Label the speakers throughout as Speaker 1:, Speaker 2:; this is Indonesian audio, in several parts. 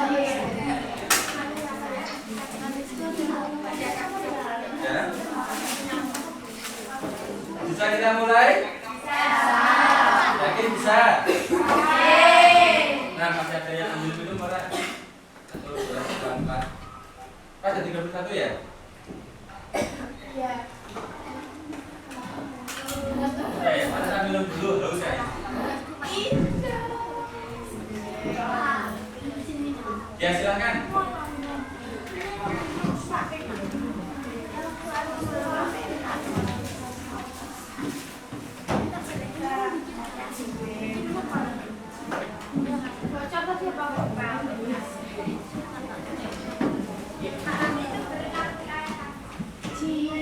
Speaker 1: Ya. Bisa kita mulai? Yakin bisa? Nah, masih ada yang ambil minum orang. 1, 2, 3, 4. Pas ada 31 ya?
Speaker 2: Iya.
Speaker 1: Mana saya minum dulu, haus ya? Ya silakan.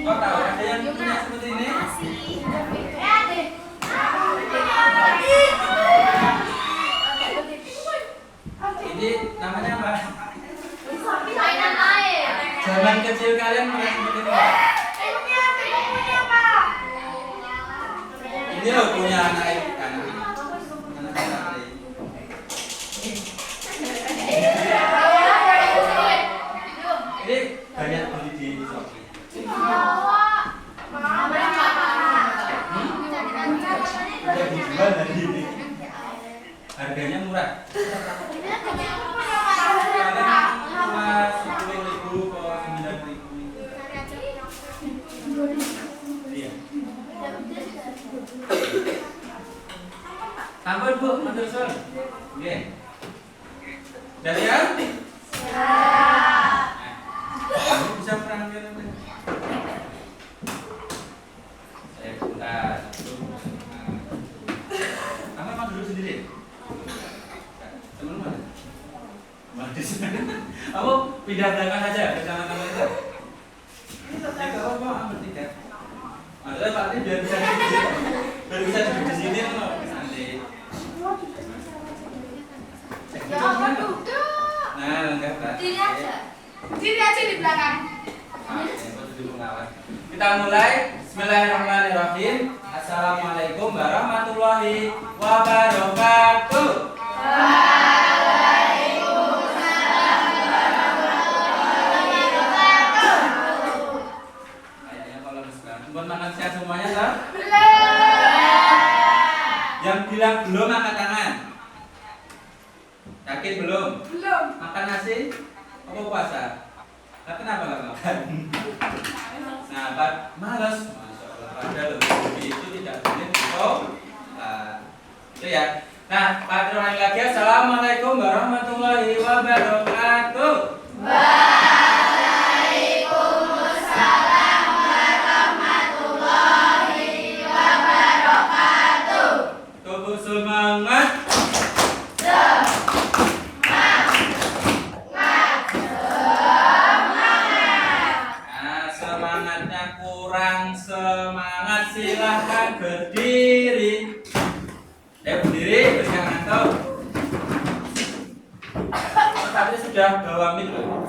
Speaker 1: Kau tahu ada yang punya seperti ini? Ini namanya apa?
Speaker 2: Mainan air.
Speaker 1: Zaman kecil kalian pernah seperti ini? Ini loh punya anak anak. Ini banyak beli di Shopee. Udah dijual hari ini. Harganya murah. Cuma 10.000 ke 9.000. Iya. Sampun Bu, matur suwun. Nggih. Udah siap? Kamu bisa perang dia nanti. Saya bentar. Kamu emang duduk sendiri? Temen mana? Di sana. Kamu pindah belakang aja ke teman-teman itu. Ya kalau mau ambil tidak. Maksudnya Pak ini biar bisa duduk di sini loh nanti.
Speaker 2: Jangan duduk.
Speaker 1: Nah, enggak Pak.
Speaker 2: Diri aja. Diri aja di belakang.
Speaker 1: Kita mulai. Bismillahirrahmanirrahim. Assalamualaikum warahmatullahi wabarakatuh. Kayaknya kalau buat makan siang semuanya tak? Yang bilang belum angkat tangan. Yakin belum?
Speaker 2: Belum.
Speaker 1: Makan nasi? Apa puasa? Nah, kenapa nggak makan? Nah, Pak, malas. Masya Allah, padahal itu tidak boleh itu ya. Nah, Pak ulangi lagi. Assalamualaikum warahmatullahi wabarakatuh.
Speaker 2: Waalaikumsalam warahmatullahi wabarakatuh.
Speaker 1: Tubuh semangat. Semangatnya kurang semangat, silahkan berdiri. Berdiri, jangan ngantuk. Tapi sudah bawa mic loh.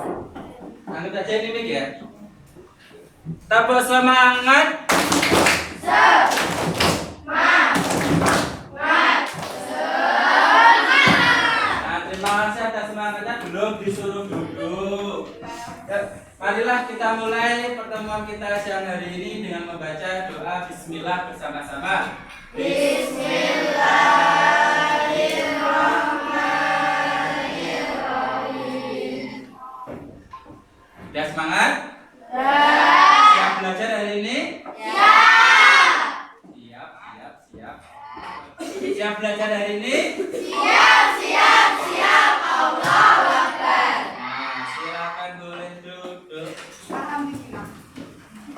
Speaker 1: Anggap aja ini mic ya. Tepuk semangat. Nah, terima kasih atas semangatnya. Belum disuruh duduk. Marilah kita mulai pertemuan kita siang hari ini dengan membaca doa Bismillah bersama-sama. Bismillahirrahmanirrahim. Sudah semangat? Siap belajar hari ini? Siap. Siap belajar hari ini?
Speaker 2: Siap. Allahu Akbar.
Speaker 1: Nah, silakan boleh duduk.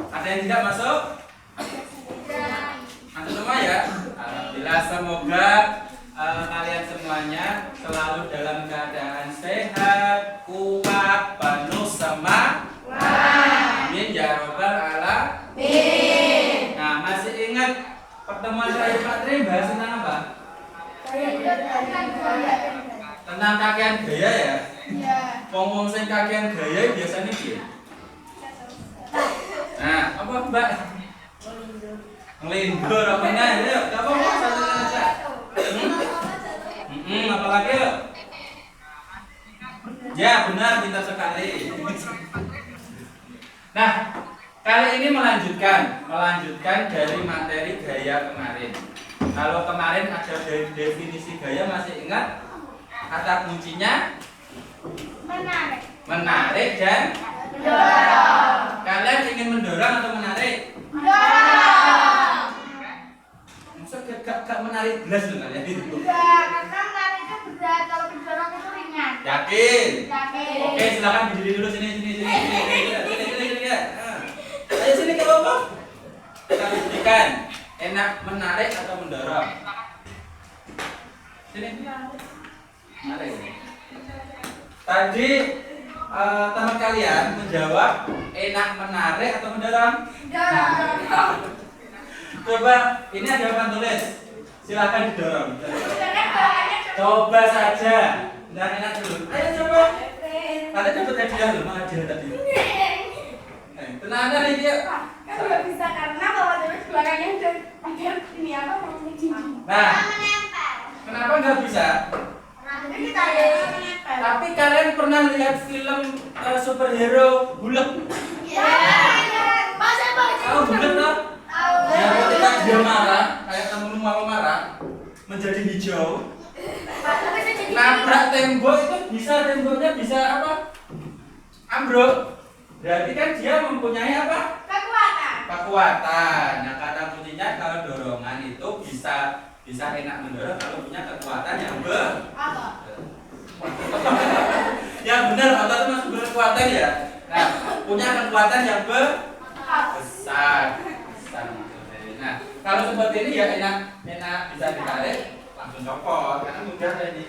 Speaker 1: Ada yang tidak masuk? Masuk semua ya? Alhamdulillah, semoga kalian semuanya selalu dalam keadaan sehat, kuat, penuh semangat. Amin ya robbal alamin. Nah, masih ingat pertemuan terakhir Pak Tri bahas tentang apa? Tentang kakean gaya ya? Ngomong sing kakean gaya biasanya dia. Nah, apa Mbak? Ngelindur apa nih? Ayo, kamu mau satu aja. Apa lagi yuk? Ya benar, pintar sekali. Nah, kali ini melanjutkan dari materi gaya kemarin. Kalau kemarin ada definisi gaya, masih ingat? Kata kuncinya menarik dan
Speaker 2: Mendorong.
Speaker 1: kalian ingin mendorong atau menarik?
Speaker 2: Mendorong.
Speaker 1: Maksud gak menarik gelas loh kalian itu.
Speaker 2: Enggak, karena menarik itu berat, kalau mendorong itu ringan.
Speaker 1: Yakin?
Speaker 2: Yakin.
Speaker 1: Oke, silakan berdiri dulu sini. Ya. Ayo sini ke bawah. Kita buktikan enak menarik atau mendorong. Sini. Menarik. Tadi teman kalian menjawab enak menarik atau mendorong?
Speaker 2: Mendorong.
Speaker 1: Coba ini ada papan tulis. Silakan didorong. Coba saja. Nggak enak dulu. Ayo coba. Kalian dapat hadiah loh, mana hadiah tadi? Tenang nih dia.
Speaker 2: Kan nggak bisa karena bawa terus belakangnya ada ini apa namanya cincin.
Speaker 1: Nah, kenapa nggak bisa?
Speaker 2: Nanti kita ada menempel.
Speaker 1: Tapi kalian pernah lihat film superhero Hulk?
Speaker 2: Iya. Masa
Speaker 1: Tahu Hulk toh?
Speaker 2: Tahu.
Speaker 1: Yang ketika dia marah, kayak temenmu mau marah, menjadi hijau. Nabrak tembok itu temboknya bisa apa? Ambruk. Berarti kan dia mempunyai apa? Kekuatan. Nah, kata kuncinya kalau dorongan itu bisa enak mendorong kalau punya kekuatan yang yang benar, otot itu masuk berkekuatan ya. Nah, punya kekuatan yang besar. Nah, kalau seperti ini ya enak bisa ditarik, langsung copot karena mudah ini.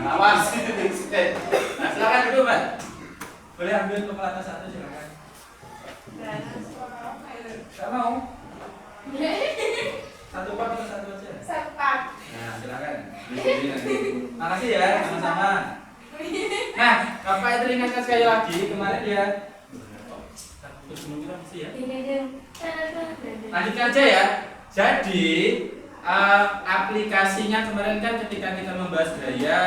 Speaker 1: Awas. Nah, silakan dulu, Mbak. Boleh ambil pepatah satu silakan. Enggak mau? Satu part atau satu aja?
Speaker 2: Sepat.
Speaker 1: Nah, silakan. Makasih ya, sama-sama. Nah, Bapak itu ingatkan sekali lagi kemarin ya. Lanjutkan aja ya. Jadi aplikasinya kemarin kan ketika kita membahas gaya,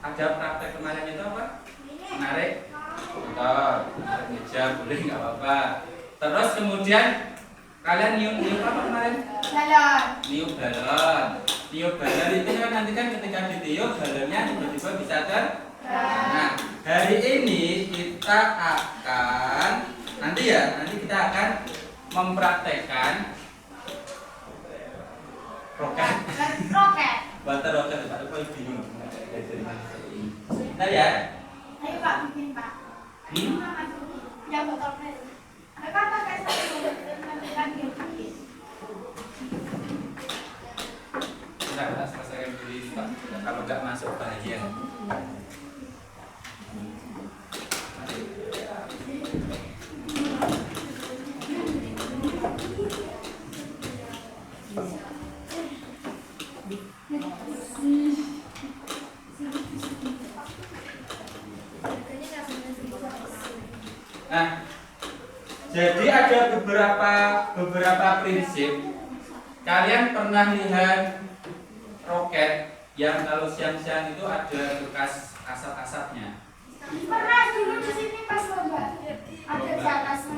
Speaker 1: ada praktek kemarin itu apa? Menarik motor, menarik meja, boleh nggak apa-apa. Terus kemudian kalian niup apa kemarin?
Speaker 2: Balon.
Speaker 1: Niup balon. Niup balon itu kan nanti kan ketika ditiup balonnya tiba-tiba bisa Nah, hari ini kita akan nanti kita akan mempraktekkan roket. Water roket, Pak. Aku bingung. Nah ya.
Speaker 2: Ayo Pak bikin Pak. Yang botolnya. Mereka pakai satu kan dia bikin.
Speaker 1: Kita selesaikan dulu ini Pak. Kalau nggak masuk bahaya. Nah, jadi ada beberapa prinsip. Kalian pernah lihat roket yang kalau siang-siang itu ada bekas asap-asapnya?
Speaker 2: Pernah dulu di sini pas lomba. Ada di atas.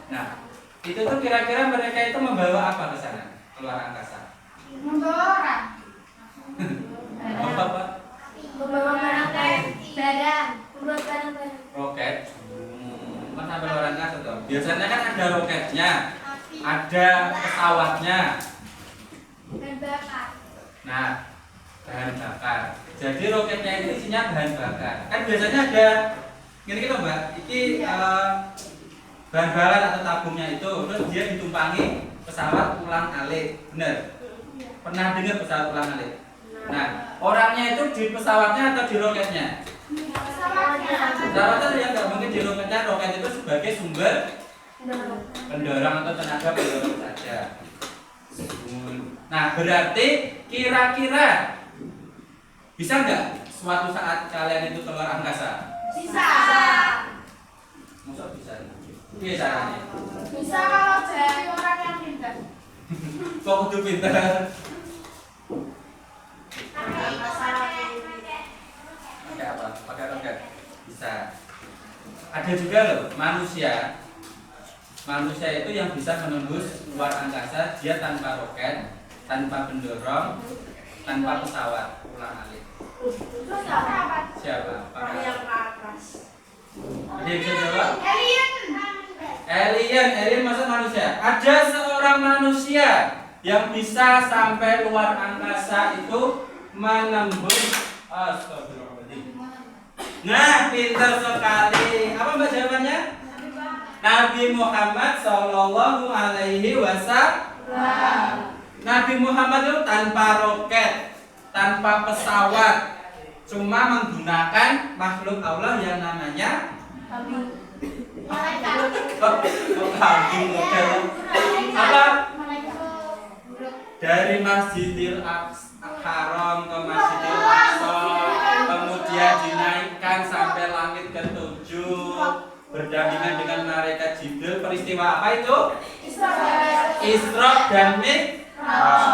Speaker 1: Nah, itu tuh kira-kira mereka itu membawa apa ke sana? Keluar angkasa?
Speaker 2: Membawa orang.
Speaker 1: Apa?
Speaker 2: Membawa barang. Membawa barang.
Speaker 1: Roket. Mana luar angkasa tuh? Biasanya kan ada roketnya, ada pesawatnya.
Speaker 2: Dan bakar.
Speaker 1: Nah, bahan bakar. Jadi roketnya itu isinya bahan bakar. Kan biasanya ada gini Mbak, ini bahan bakar atau tabungnya itu, terus dia ditumpangi pesawat ulang-alik, benar? Pernah dengar pesawat ulang-alik? Nah, orangnya itu di pesawatnya atau di roketnya? Pesawatnya ya nggak mungkin di roketnya. Roket itu sebagai sumber pendorong atau tenaga pendorong saja. Nah, berarti kira-kira bisa nggak suatu saat kalian itu keluar angkasa?
Speaker 2: Bisa.
Speaker 1: Masa bisa? Iya caranya.
Speaker 2: Bisa kalau jadi orang yang pintar.
Speaker 1: Kok kudu pintar? ada juga loh manusia. Manusia itu yang bisa menembus luar angkasa, dia tanpa roket, tanpa pendorong, tanpa pesawat. Ulang alik.
Speaker 2: Terus apa?
Speaker 1: Siapa?
Speaker 3: Yang ke atas.
Speaker 1: Ada yang bisa jawab?
Speaker 2: Alien.
Speaker 1: Alien maksud manusia. Ada seorang manusia yang bisa sampai luar angkasa itu menembus. Astagfirullahaladzim. Nah, pintar sekali. Apa mbak jawabannya? Nabi Muhammad Shallallahu Alaihi Wasallam. Nabi Muhammad itu tanpa roket, tanpa pesawat, cuma menggunakan makhluk Allah yang namanya kambing. Apa? Dari Masjidil Haram ke Masjidil Aqsa, kemudian dinaikkan sampai langit ke-7, berdampingan dengan malaikat Jibril. Peristiwa apa itu? Isra dan Mi'raj.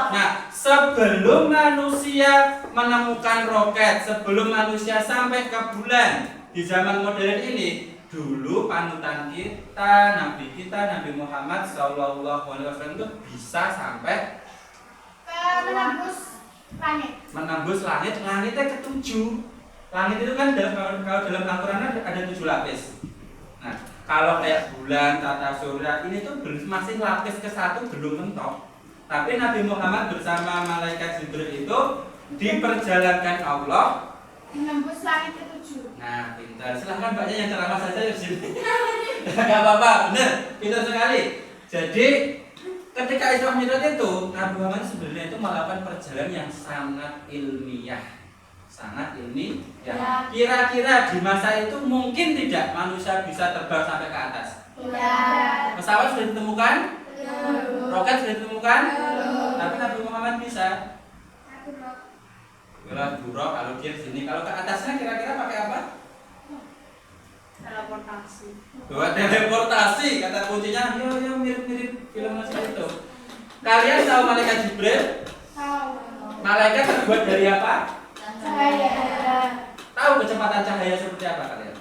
Speaker 1: Nah, sebelum manusia menemukan roket, sebelum manusia sampai ke bulan di zaman modern ini, dulu panutan kita, Nabi Muhammad SAW itu bisa sampai menembus langit. Langitnya ke-7. Langit itu kan kalau dalam Al-Quran ada 7 lapis. Nah, kalau kayak bulan, tata surya ini tuh masih lapis ke-1 belum mentok. Tapi Nabi Muhammad bersama malaikat Jibril itu diperjalankan Allah
Speaker 2: menembus langit ke-7.
Speaker 1: Nah, pintar. Silahkan mbaknya yang ceramah saja di sini. Gak apa-apa, benar, pintar sekali. Jadi ketika Isra Mi'raj itu Nabi Muhammad sebenarnya itu melakukan perjalanan yang sangat ilmiah, sangat ilmiah. Kira-kira di masa itu mungkin tidak manusia bisa terbang sampai ke atas. Pesawat sudah ditemukan, roket sudah ditemukan, tapi Nabi Muhammad bisa. Buruk kalau dia sini, kalau ke atasnya kira-kira pakai apa?
Speaker 3: Teleportasi.
Speaker 1: Buat teleportasi, kata kuncinya. Yo mirip-mirip film masih itu. Kalian tahu malaikat Jibril?
Speaker 2: Tahu.
Speaker 1: Malaikat terbuat dari apa?
Speaker 2: Cahaya.
Speaker 1: Tahu kecepatan cahaya seperti apa kalian?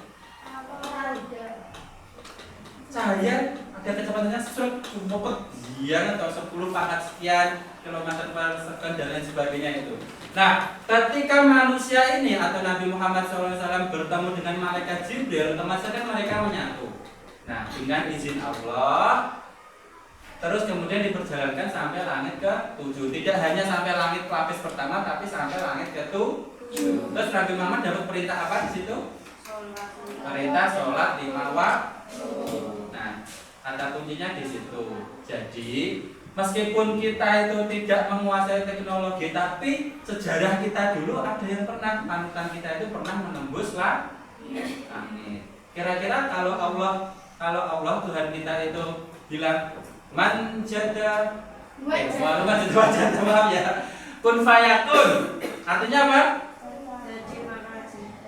Speaker 1: Cahaya ada kecepatannya sekian atau 10 pangkat sekian kilometer per second dan lain sebagainya itu. Nah, ketika manusia ini atau Nabi Muhammad SAW bertemu dengan malaikat Jibril, otomatis kan mereka menyatu. Nah, dengan izin Allah, terus kemudian diperjalankan sampai langit ke-7. Tidak hanya sampai langit lapis pertama, tapi sampai langit ke-7. Terus Nabi Muhammad dapat perintah apa di situ? Perintah sholat 5 waktu. Nah, kata kuncinya di situ. Jadi meskipun kita itu tidak menguasai teknologi, tapi sejarah kita dulu ada yang pernah, panutan kita itu pernah menembus langit. Kira-kira kalau Allah Tuhan kita itu bilang manjada, maaf ya, kun fayakun, artinya apa?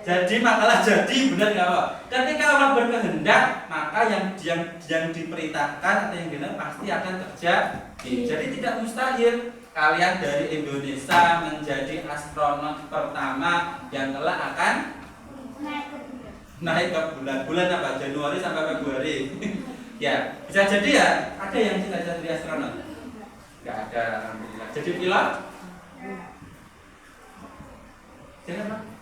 Speaker 1: Jadi makalah jadi, benar nggak Pak? Ketika Allah berkehendak, maka yang diperintahkan atau yang benar pasti akan terjadi. Jadi tidak mustahil kalian dari Indonesia menjadi astronot pertama yang kelak akan naik ke bulan. Bulan apa? Januari sampai Februari. Ya, bisa jadi ya. Ada yang cita-cita jadi astronot? Nggak ada, alhamdulillah. Jadi pilot? Jangan Pak.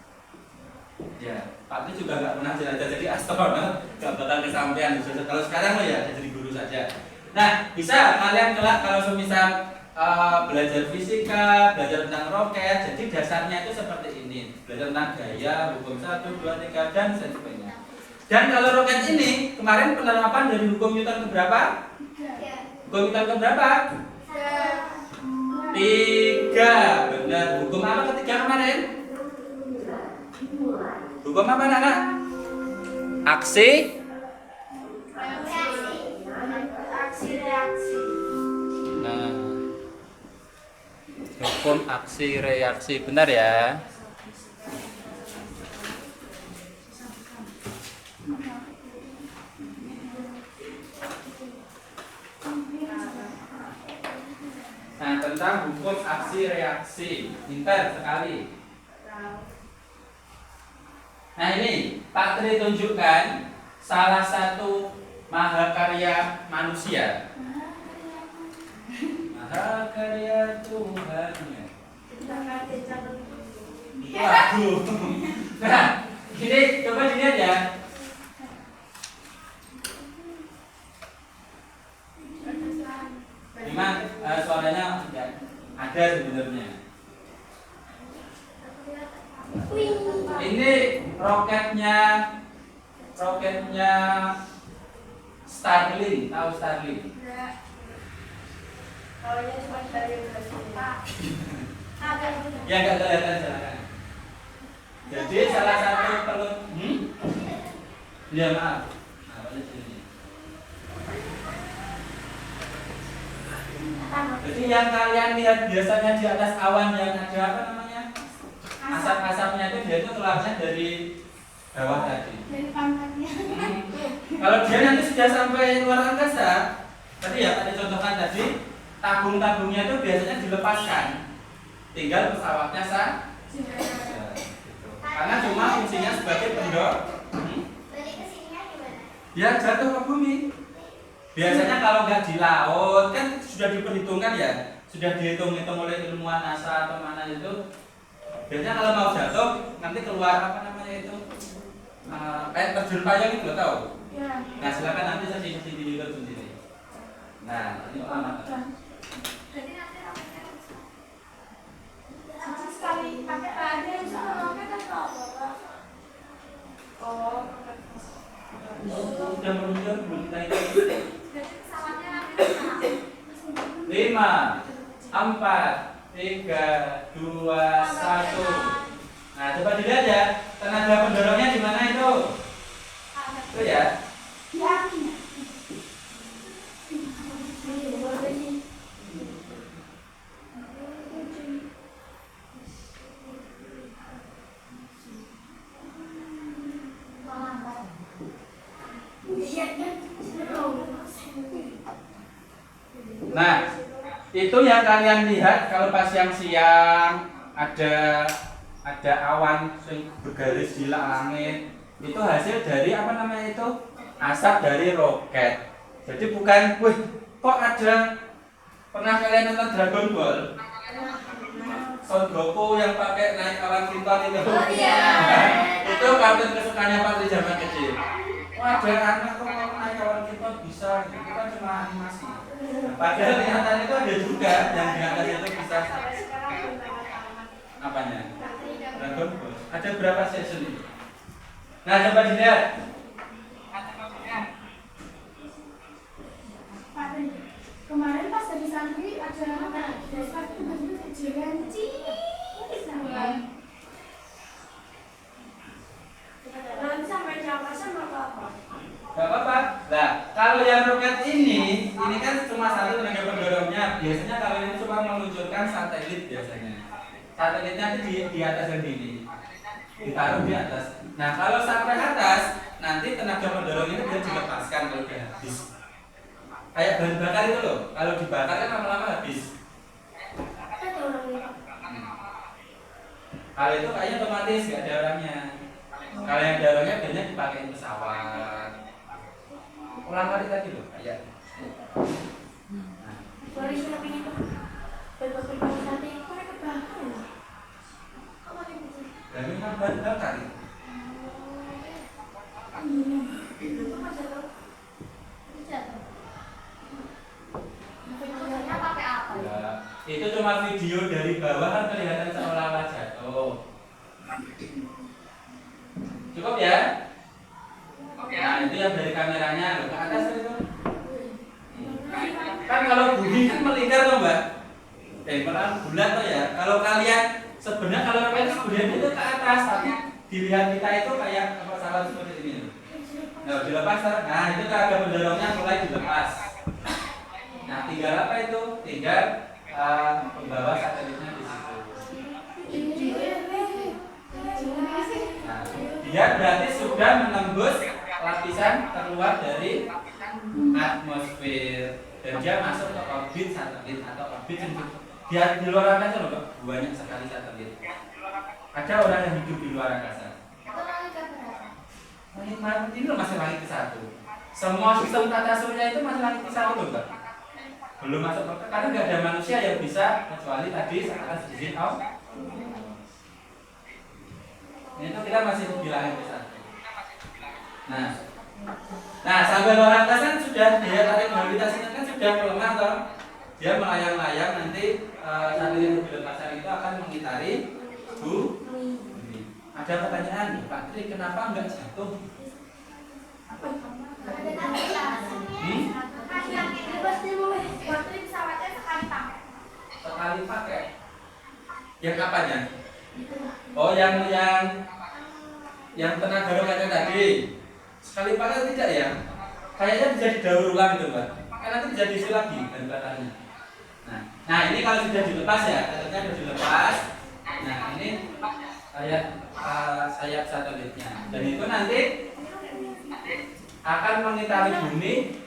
Speaker 1: Ya, Pak itu juga nggak pernah jadi astronot, nggak bakal kesampaian. Kalau sekarang lo ya jadi guru saja. Nah, bisa kalian kelak kalau semisal belajar fisika, belajar tentang roket. Jadi dasarnya itu seperti ini. Belajar tentang gaya, hukum 1, 2, 3 dan sebagainya. Dan kalau roket ini kemarin penerapan dari hukum Newton keberapa? Hukum Newton keberapa? 3. Benar. Hukum apa ketiga kemarin? Hukum apa anak-anak? Aksi
Speaker 2: reaksi.
Speaker 1: Nah, hukum aksi reaksi, benar ya? Nah, tentang hukum aksi reaksi, pintar sekali. Nah ini Pak Tri tunjukkan salah satu mahakarya manusia. Mahakarya Tuhan. Itu lagu. Nah, ini coba dilihat ya. Memang suaranya ada sebenarnya. Ini roketnya Starlink, tahu Starlink? Ya nggak kelihatan silakan. Jadi salah satu peluk, ya maaf. Jadi yang kalian lihat biasanya di atas awan yang ada apa namanya? Asap-asapnya itu dia itu keluarnya dari bawah tadi.
Speaker 2: Dari pantatnya.
Speaker 1: Kalau dia nanti sudah sampai luar angkasa, tadi ya tadi contohkan tadi, tabung-tabungnya itu biasanya dilepaskan. Tinggal pesawatnya sah. Ya, gitu. Karena cuma fungsinya sebagai pendorong.
Speaker 2: Dari kesininya gimana?
Speaker 1: Ya jatuh ke bumi. Biasanya kalau nggak di laut kan sudah diperhitungkan ya, sudah dihitung-hitung oleh ilmuwan NASA atau mana itu. Biasanya kalau mau jatuh nanti keluar apa namanya itu kayak terjun payung itu, lo tahu?
Speaker 2: Ya.
Speaker 1: Nah silakan nanti saya di YouTube sendiri. Nah ini amat.
Speaker 2: Jadi nanti sekali pakai ada yang sama kan Bapak. Oh.
Speaker 1: Sudah meluncur belum kita itu?
Speaker 2: Jadi pesawatnya nanti
Speaker 1: 5, 4, 3, 2, 1. Nah coba dilihat ya, tenaga pendorongnya di mana itu? Itu ya.
Speaker 2: Ya.
Speaker 1: Nah, itu yang kalian lihat kalau pas siang-siang ada awan yang bergaris di langit, itu hasil dari apa namanya itu? Asap dari roket. Jadi bukan, wih, kok ada, pernah kalian nonton Dragon Ball? Son Goku yang pakai naik awan kinton itu.
Speaker 2: Oh iya.
Speaker 1: Itu kartun kesukaannya Pak di zaman kecil. Wah, ada anak kok naik awan kinton bisa, itu kan cuma animasi. Padahal kenyataan itu ada juga yang di atas itu bisa. Apanya? Dragon Ball. Ada berapa season ini? Nah, coba dilihat.
Speaker 2: Kemarin pas dari santri ada apa? Dasar itu bajunya jerenci. Nanti sampai jam sama apa?
Speaker 1: Gak apa-apa. Nah, kalau yang roket ini kan cuma satu tenaga pendorongnya. Biasanya kalau ini cuma meluncurkan satelit biasanya. Satelitnya itu di atas yang ini, ditaruh di atas. Nah, kalau sampai atas, nanti tenaga pendorong ini dia dilepaskan kalau udah habis. Kayak bahan bakar itu loh, kalau dibakar kan lama-lama habis. Kalau itu kayaknya otomatis nggak ada orangnya. Kalau yang ada orangnya biasanya dipakai pesawat. Ulang kali tadi loh, kayak.
Speaker 2: Baru sudah pengen berbagi sate itu mereka bakar ya? Kok pakai biji?
Speaker 1: Dan ini kan bahan bakar itu.
Speaker 2: Itu masih tahu? Jatuh. Videonya pakai apa?
Speaker 1: Ya, itu cuma video dari bawah kan kelihatan seolah-olah jatuh. Cukup ya? Nah, itu yang dari kameranya loh, ke atas itu. Kan kalau bumi kan melingkar loh mbak, malah bulat loh ya. Kalau kalian sebenarnya kalau kalian sebenarnya itu ke atas, tapi dilihat kita itu kayak apa salah seperti ini. Nah dilepas, nah itu tenaga pendorongnya mulai dilepas. Nah tinggal apa itu? Tinggal pembawa satelitnya di situ. Nah, dia berarti sudah menembus lapisan terluar dari atmosfer dan dia masuk ke orbit satelit atau orbit yang dia di luar angkasa loh Pak. Banyak sekali satelit. Ada orang yang hidup di luar angkasa. Ini loh masih langit ke-1. Semua sistem tata surya itu masih langit ke-1 loh, Mbak. Belum masuk karena nggak ada manusia yang bisa kecuali tadi saat izin Allah. Itu kita masih di langit ke-1. Nah, sampai luar angkasa kan sudah daya tarik gravitasinya kan sudah melemah toh. Dia melayang-layang nanti satelit di lepasan itu akan mengitari bumi. Ada pertanyaan nih, Pak Tri, kenapa nggak jatuh? Sekali pakai. Yang apanya? Oh, yang tenaga roketnya tadi. Sekali pakai tidak ya? Kayaknya bisa didaur ulang gitu, Mbak. Kan nanti bisa diisi lagi bahan bakarnya. Nah, ini kalau sudah dilepas ya, tetapnya sudah dilepas. Nah, ini sayap satelitnya. Dan itu nanti akan mengitari bumi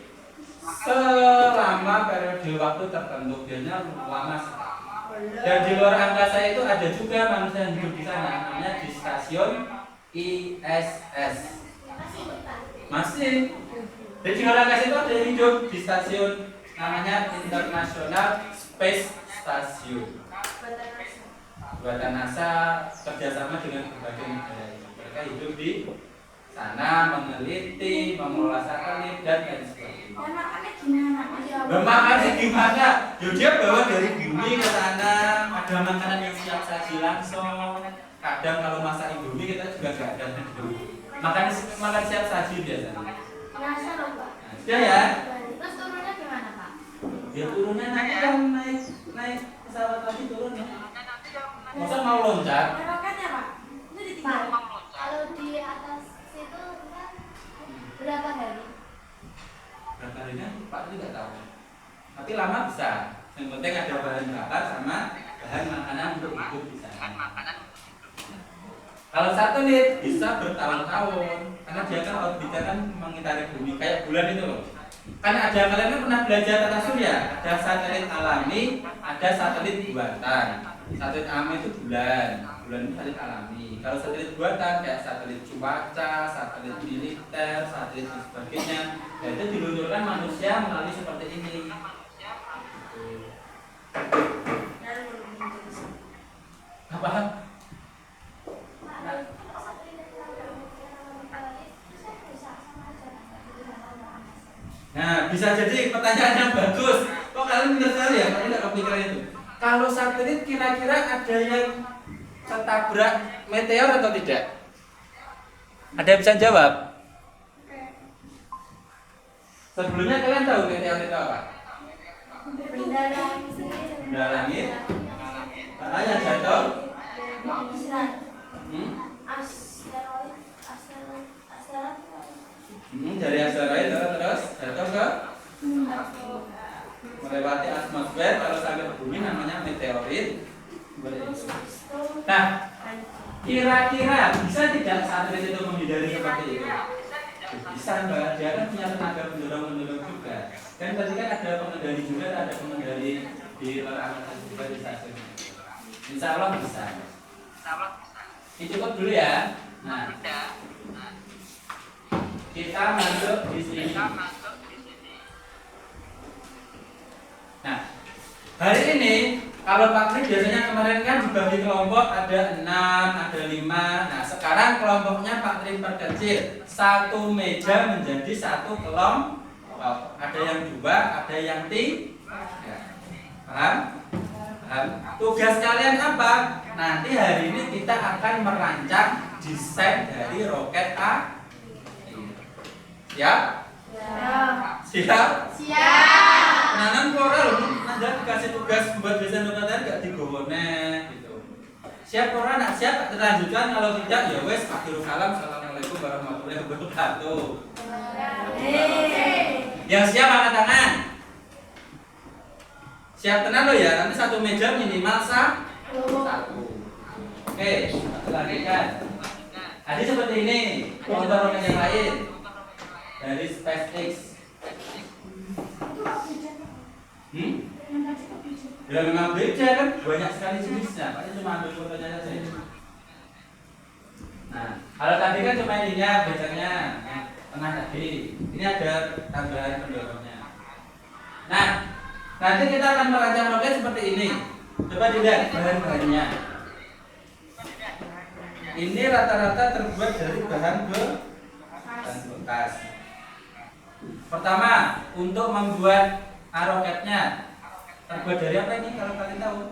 Speaker 1: selama periode waktu tertentu, biasanya lama sekali. Dan di luar angkasa itu ada juga manusia yang hidup di sana, namanya di stasiun ISS. Masih. Jadi di luar angkasa itu ada yang hidup di stasiun namanya International Space Station. Buatan NASA kerjasama dengan berbagai negara. Mereka hidup di sana, meneliti, mengelola satelit dan lain sebagainya. Makannya gimana? Dia bawa dari bumi ke sana. Ada makanan yang siap saji langsung. Kadang kalau masak Indomie kita juga nggak ada. Makan siap saji biasanya. Sudah ya?
Speaker 2: Terus turunnya gimana, Pak?
Speaker 1: Dia turunnya nanti kan naik pesawat lagi turun ya. Masa mau loncat?
Speaker 2: Roketnya, Pak? Itu ditinggal. Kalau di atas situ kan berapa hari?
Speaker 1: Berapa harinya? Pak tidak tahu. Tapi lama bisa. Yang penting ada bahan bakar sama bahan makanan untuk hidup di sana. Kalau satelit bisa bertahun-tahun, karena dia kan orbitnya kan mengitari bumi kayak bulan itu loh. Kan ada kalian kan pernah belajar tata surya, ada satelit alami, ada satelit buatan. Satelit alami itu bulan itu satelit alami. Kalau satelit buatan kayak satelit cuaca, satelit militer, satelit dan sebagainya, ya itu diluncurkan manusia melalui seperti ini. Apa? Nah, bisa jadi pertanyaan yang bagus. Kok kalian pintar sekali ya? Kalian tidak kepikiran itu. Kalau satelit kira-kira ada yang ketabrak meteor atau tidak? Ada yang bisa jawab? Sebelumnya kalian tahu meteor itu apa?
Speaker 2: Benda
Speaker 1: langit. Yang jatuh? Dari asteroid terus jatuh ke melewati atmosfer, kalau sampai ke bumi namanya meteorit. Nah, kira-kira bisa tidak satelit itu menghindari seperti itu? Bisa, Mbak. Dia kan punya tenaga pendorong juga. Dan tadi kan ada pengendali juga, ada pengendali di luar angkasa juga di stasiun. Insya Allah bisa. Ini cukup dulu ya. Nah, kita masuk di sini. Nah, hari ini kalau Pak Kri biasanya kemarin kan dibagi kelompok ada 6, ada 5. Nah, sekarang kelompoknya Pak Kri perkecil. Satu meja menjadi satu kelompok. Ada yang 2, ada yang 3. Paham? Tugas kalian apa? Nanti hari ini kita akan merancang desain dari roket A. Siap? Siap?
Speaker 2: Siap.
Speaker 1: Nanan koral, nanti dikasih tugas buat desain roket nggak digowone gitu. Siap koral, nak siap? Lanjutkan, kalau tidak ya wes. Akhirul kalam. Assalamualaikum warahmatullahi wabarakatuh. Yang siap angkat tangan. Siap tenang lo ya, nanti satu meja minimal satu. Oke, satu lagi kan. Jadi seperti ini, contoh roket yang lain dari SpaceX. Ya memang beda kan, banyak sekali jenisnya. Paling cuma ambil fotonya saja. Nah, Nah, kalau tadi kan cuma ininya, biasanya yang tengah tadi. Ini ada tambahan pendorongnya. Nah, nanti kita akan merancang roket seperti ini. Coba dilihat bahan-bahannya. Ini rata-rata terbuat dari bahan bekas. Pertama, untuk membuat roketnya terbuat dari apa ini kalau kalian tahu?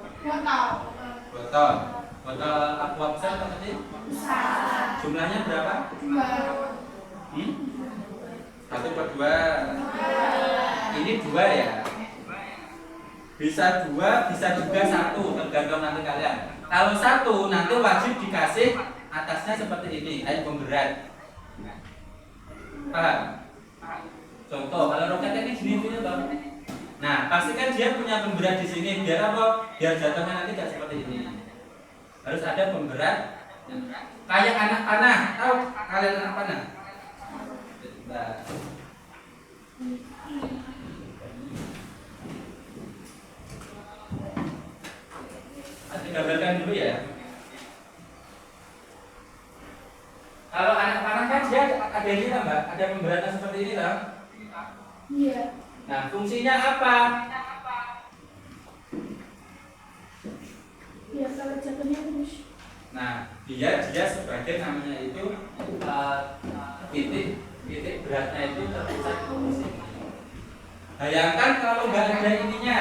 Speaker 1: Botol. Botol aqua besar atau kecil?
Speaker 2: Besar.
Speaker 1: Jumlahnya berapa?
Speaker 2: 2.
Speaker 1: 1 per 2. Ini 2 ya. Bisa 2, bisa juga 1, tergantung nanti kalian. Kalau 1 nanti wajib dikasih atasnya seperti ini, kayak pemberat. Paham? Contoh, kalau roketnya ini gini toh. Nah, pastikan dia punya pemberat di sini biar apa? Biar jatuhnya nanti tidak seperti ini. Harus ada pemberat. Kayak anak panah, tahu kalian anak panah? Nah. Gambarkan dulu ya. Kalau anak panah kan dia ada ini lah mbak, ada pemberatnya seperti ini lah.
Speaker 2: Iya.
Speaker 1: Nah, fungsinya apa?
Speaker 2: Ya kalau jatuhnya terus.
Speaker 1: Nah, dia sebagai namanya itu titik beratnya itu terpusat di sini. Bayangkan kalau nggak ada ininya,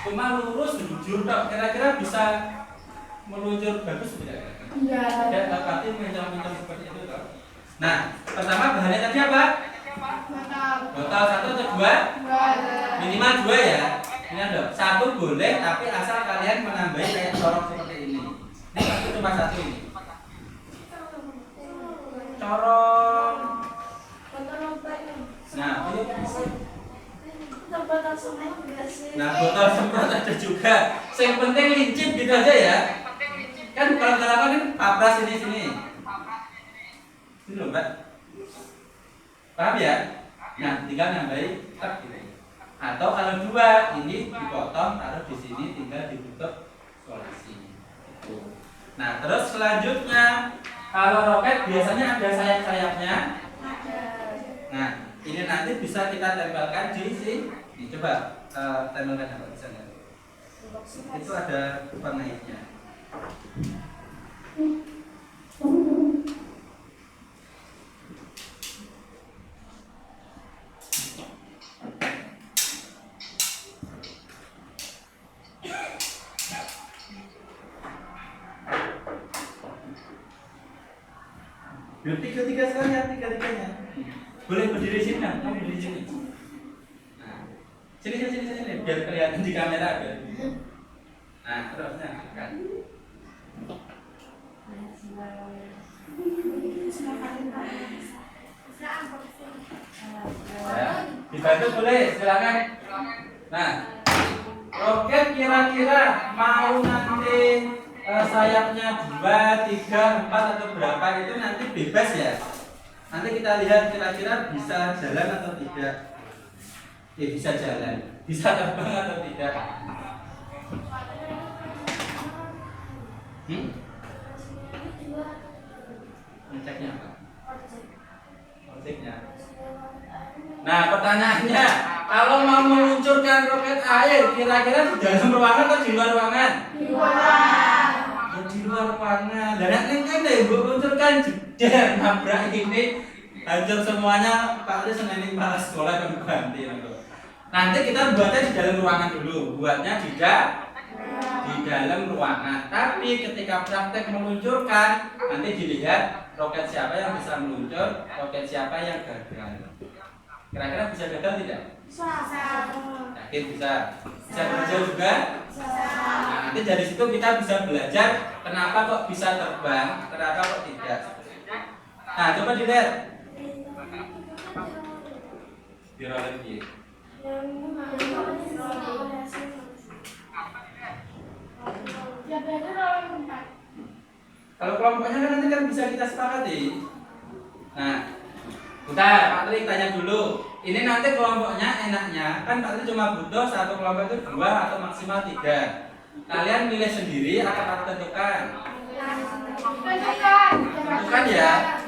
Speaker 1: cuma lurus jujur tok, kira-kira bisa meluncur bagus tidak?
Speaker 2: Iya.
Speaker 1: Tidak pasti mencong-mencong seperti itu toh. Nah, pertama bahannya tadi apa? Botol 1 atau 2? Minimal 2 ya. Ini ada 1 boleh, tapi asal kalian menambahi kayak corong seperti ini. Ini satu cuma 1 ini. Corong. Nah, ini nah, botol semprot ada juga. Yang penting lincip gitu aja ya. Kan kalau kenapa kan papras ini sini. Ini loh, Mbak. Paham ya? Nah, tinggal nambahin tak gitu. Atau kalau 2 ini dipotong, taruh di sini, tinggal ditutup isolasi. Gitu. Nah, terus selanjutnya kalau roket biasanya ada sayap-sayapnya. Nah, ini nanti bisa kita tempelkan di sini. Ini coba tempelkan apa bisa lihat. Itu ada pengaitnya. Tiga-tiga sekalian, tiga-tiganya. Boleh berdiri sini kan? Kamu berdiri sini. Nah, sini, biar kelihatan di kamera ada. Nah, terusnya kan. Ya, dibantu boleh, silakan. Nah, roket kira-kira mau nanti sayapnya 2, 3, 4 atau berapa itu nanti bebas ya. Nanti kita lihat kira-kira bisa jalan atau tidak. Bisa jalan, bisa terbang atau tidak. Ngeceknya apa? Ojeknya. Nah, pertanyaannya, kalau mau meluncurkan roket air, kira-kira di dalam ruangan atau di luar ruangan?
Speaker 2: Di luar.
Speaker 1: Di luar ruangan. Dan nanti kan deh, gue luncurkan jeder, nabrak ini, hancur semuanya. Pak Ris nenek kepala sekolah kan ganti. Nanti kita buatnya di dalam ruangan dulu, buatnya di dalam ruangan. Tapi ketika praktek meluncurkan, nanti dilihat roket siapa yang bisa meluncur, roket siapa yang gagal. Kira-kira bisa gagal tidak?
Speaker 2: Bisa.
Speaker 1: Yakin bisa? Bisa gagal juga? Nah, nanti dari situ kita bisa belajar kenapa kok bisa terbang, kenapa kok tidak. Nah, coba dilihat. Diroleh dia.
Speaker 2: Ya beda kalau empat.
Speaker 1: Kalau kelompoknya kan nanti kan bisa kita sepakati. Nah, bentar, Pak Tri tanya dulu. Ini nanti kelompoknya enaknya kan Pak Tri cuma butuh satu kelompok itu 2 atau maksimal 3. Kalian milih sendiri atau tentukan?
Speaker 2: Tentukan.
Speaker 1: Tentukan ya.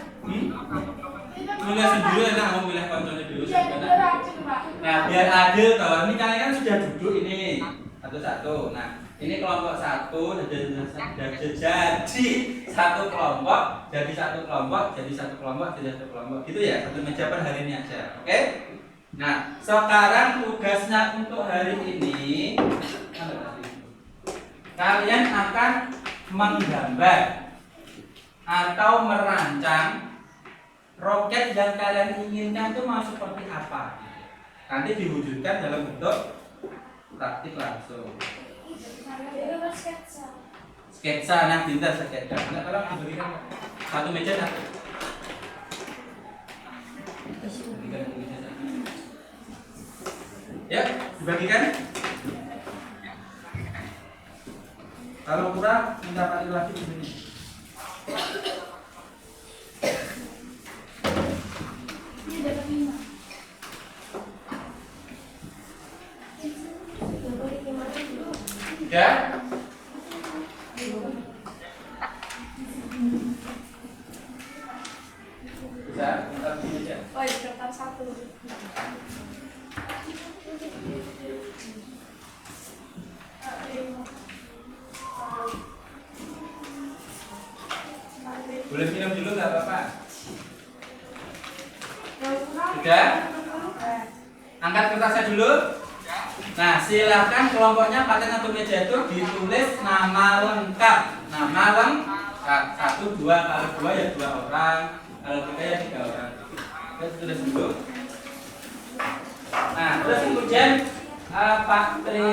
Speaker 1: Milih sendiri enak, mau milih konsolnya dulu. Nah, biar adil toh. Ini kalian kan sudah duduk ini satu-satu. Nah, ini kelompok satu jadi satu kelompok, jadi satu kelompok, jadi satu kelompok, jadi satu kelompok. Gitu ya, satu meja per hari ini aja. Oke? Nah, sekarang tugasnya untuk hari ini kalian akan menggambar atau merancang roket yang kalian inginkan itu mau seperti apa. Nanti diwujudkan dalam bentuk praktik langsung. Sketsa, nah pintar sketsa. Nah, kalau diberikan satu meja satu. Ya, dibagikan. Kalau kurang minta Pak lagi di sini.
Speaker 2: Ini dapat 5.
Speaker 1: Ya. Bisa, minta di meja.
Speaker 2: Oh, ya, kertas 1.
Speaker 1: Boleh minum dulu nggak apa-apa?
Speaker 2: Yang kurang.
Speaker 1: Sudah? Angkat kertasnya dulu. Nah, silakan kelompoknya paten atau meja itu ditulis nama lengkap. Nama lengkap. 1, 2, kalau 2 ya 2 orang, kalau 3 ya 3 orang. Kita tulis dulu. Nah, terus kemudian Pak Tri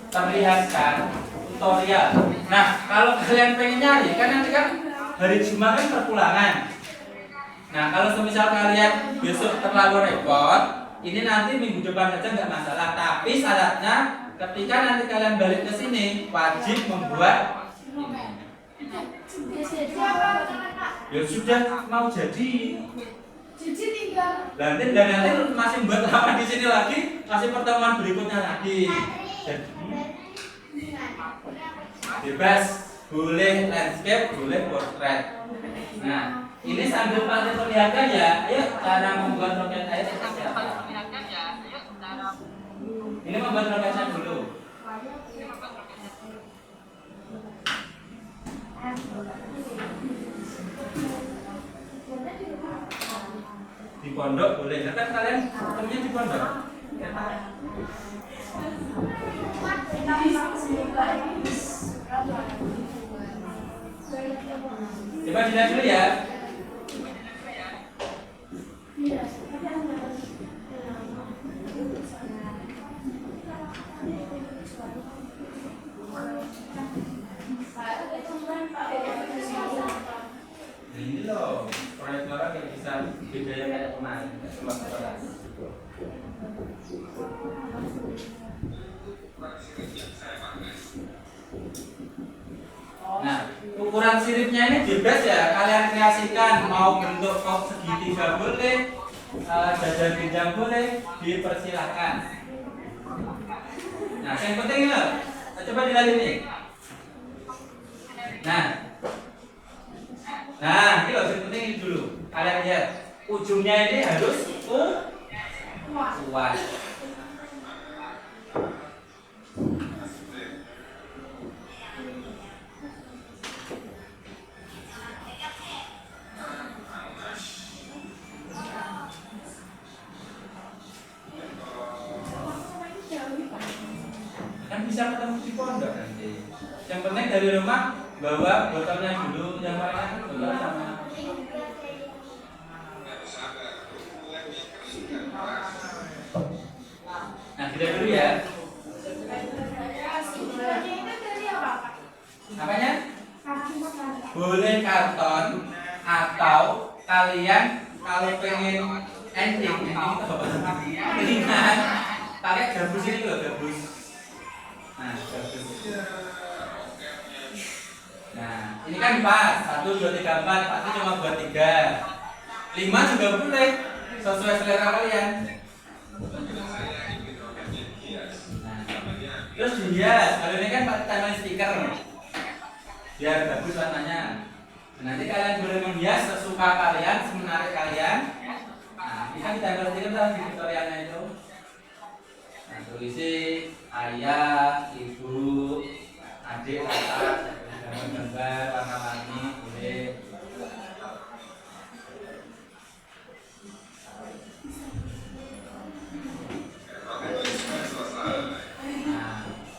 Speaker 1: perlihatkan tutorial. Nah, kalau kalian pengen nyari, kan nanti kan hari Jumat kan perpulangan. Nah, kalau semisal kalian besok terlalu repot, ini nanti minggu depan saja nggak masalah. Tapi syaratnya ketika nanti kalian balik ke sini wajib membuat ini. Ya sudah mau jadi.
Speaker 2: Cuci tinggal.
Speaker 1: Dan nanti masih buat lama di sini lagi, masih pertemuan berikutnya lagi. Jadi, bebas, boleh landscape, boleh portrait. Nah, ini sambil Pak perlihatkan ya. Ayo cara membuat roket air seperti apa? Ini membuat roketnya dulu. Di pondok boleh, kan kalian ketemunya di pondok. Coba dilihat dulu ya. Ini loh, proyek orang yang bisa bedanya kayak kemarin, cuma sekelas. Nah, ukuran siripnya ini bebas ya, kalian kreasikan mau bentuk kop segitiga boleh, dada genjang boleh, dipersilakan. Nah, yang penting ini loh, coba dilihat ini. Nah, ini loh, yang penting ini dulu. Kalian lihat, ujungnya ini harus kuat. Kan bisa ketemu di pondok nanti. Yang penting dari rumah bawa botolnya dulu, yang lainnya bawa sama. Nah, kita dulu ya. Apanya? Boleh karton atau kalian kalau pengen ending itu apa? Ringan. Pakai gabus ini loh, gabus. Nah, gabus. Nah, ini kan 4, 1, 2, 3, 4, pasti cuma buat 3. 5 juga boleh, sesuai selera kalian. Nah, terus dihias, kalau ini kan pakai tambah stiker. biar bagus warnanya. Nanti kalian boleh menghias sesuka kalian, semenarik kalian. Nah, bisa kita perhatikan di tutorialnya itu. Nah, tulis ayah, ibu, adik, kakak, gambar, warna-warni, boleh.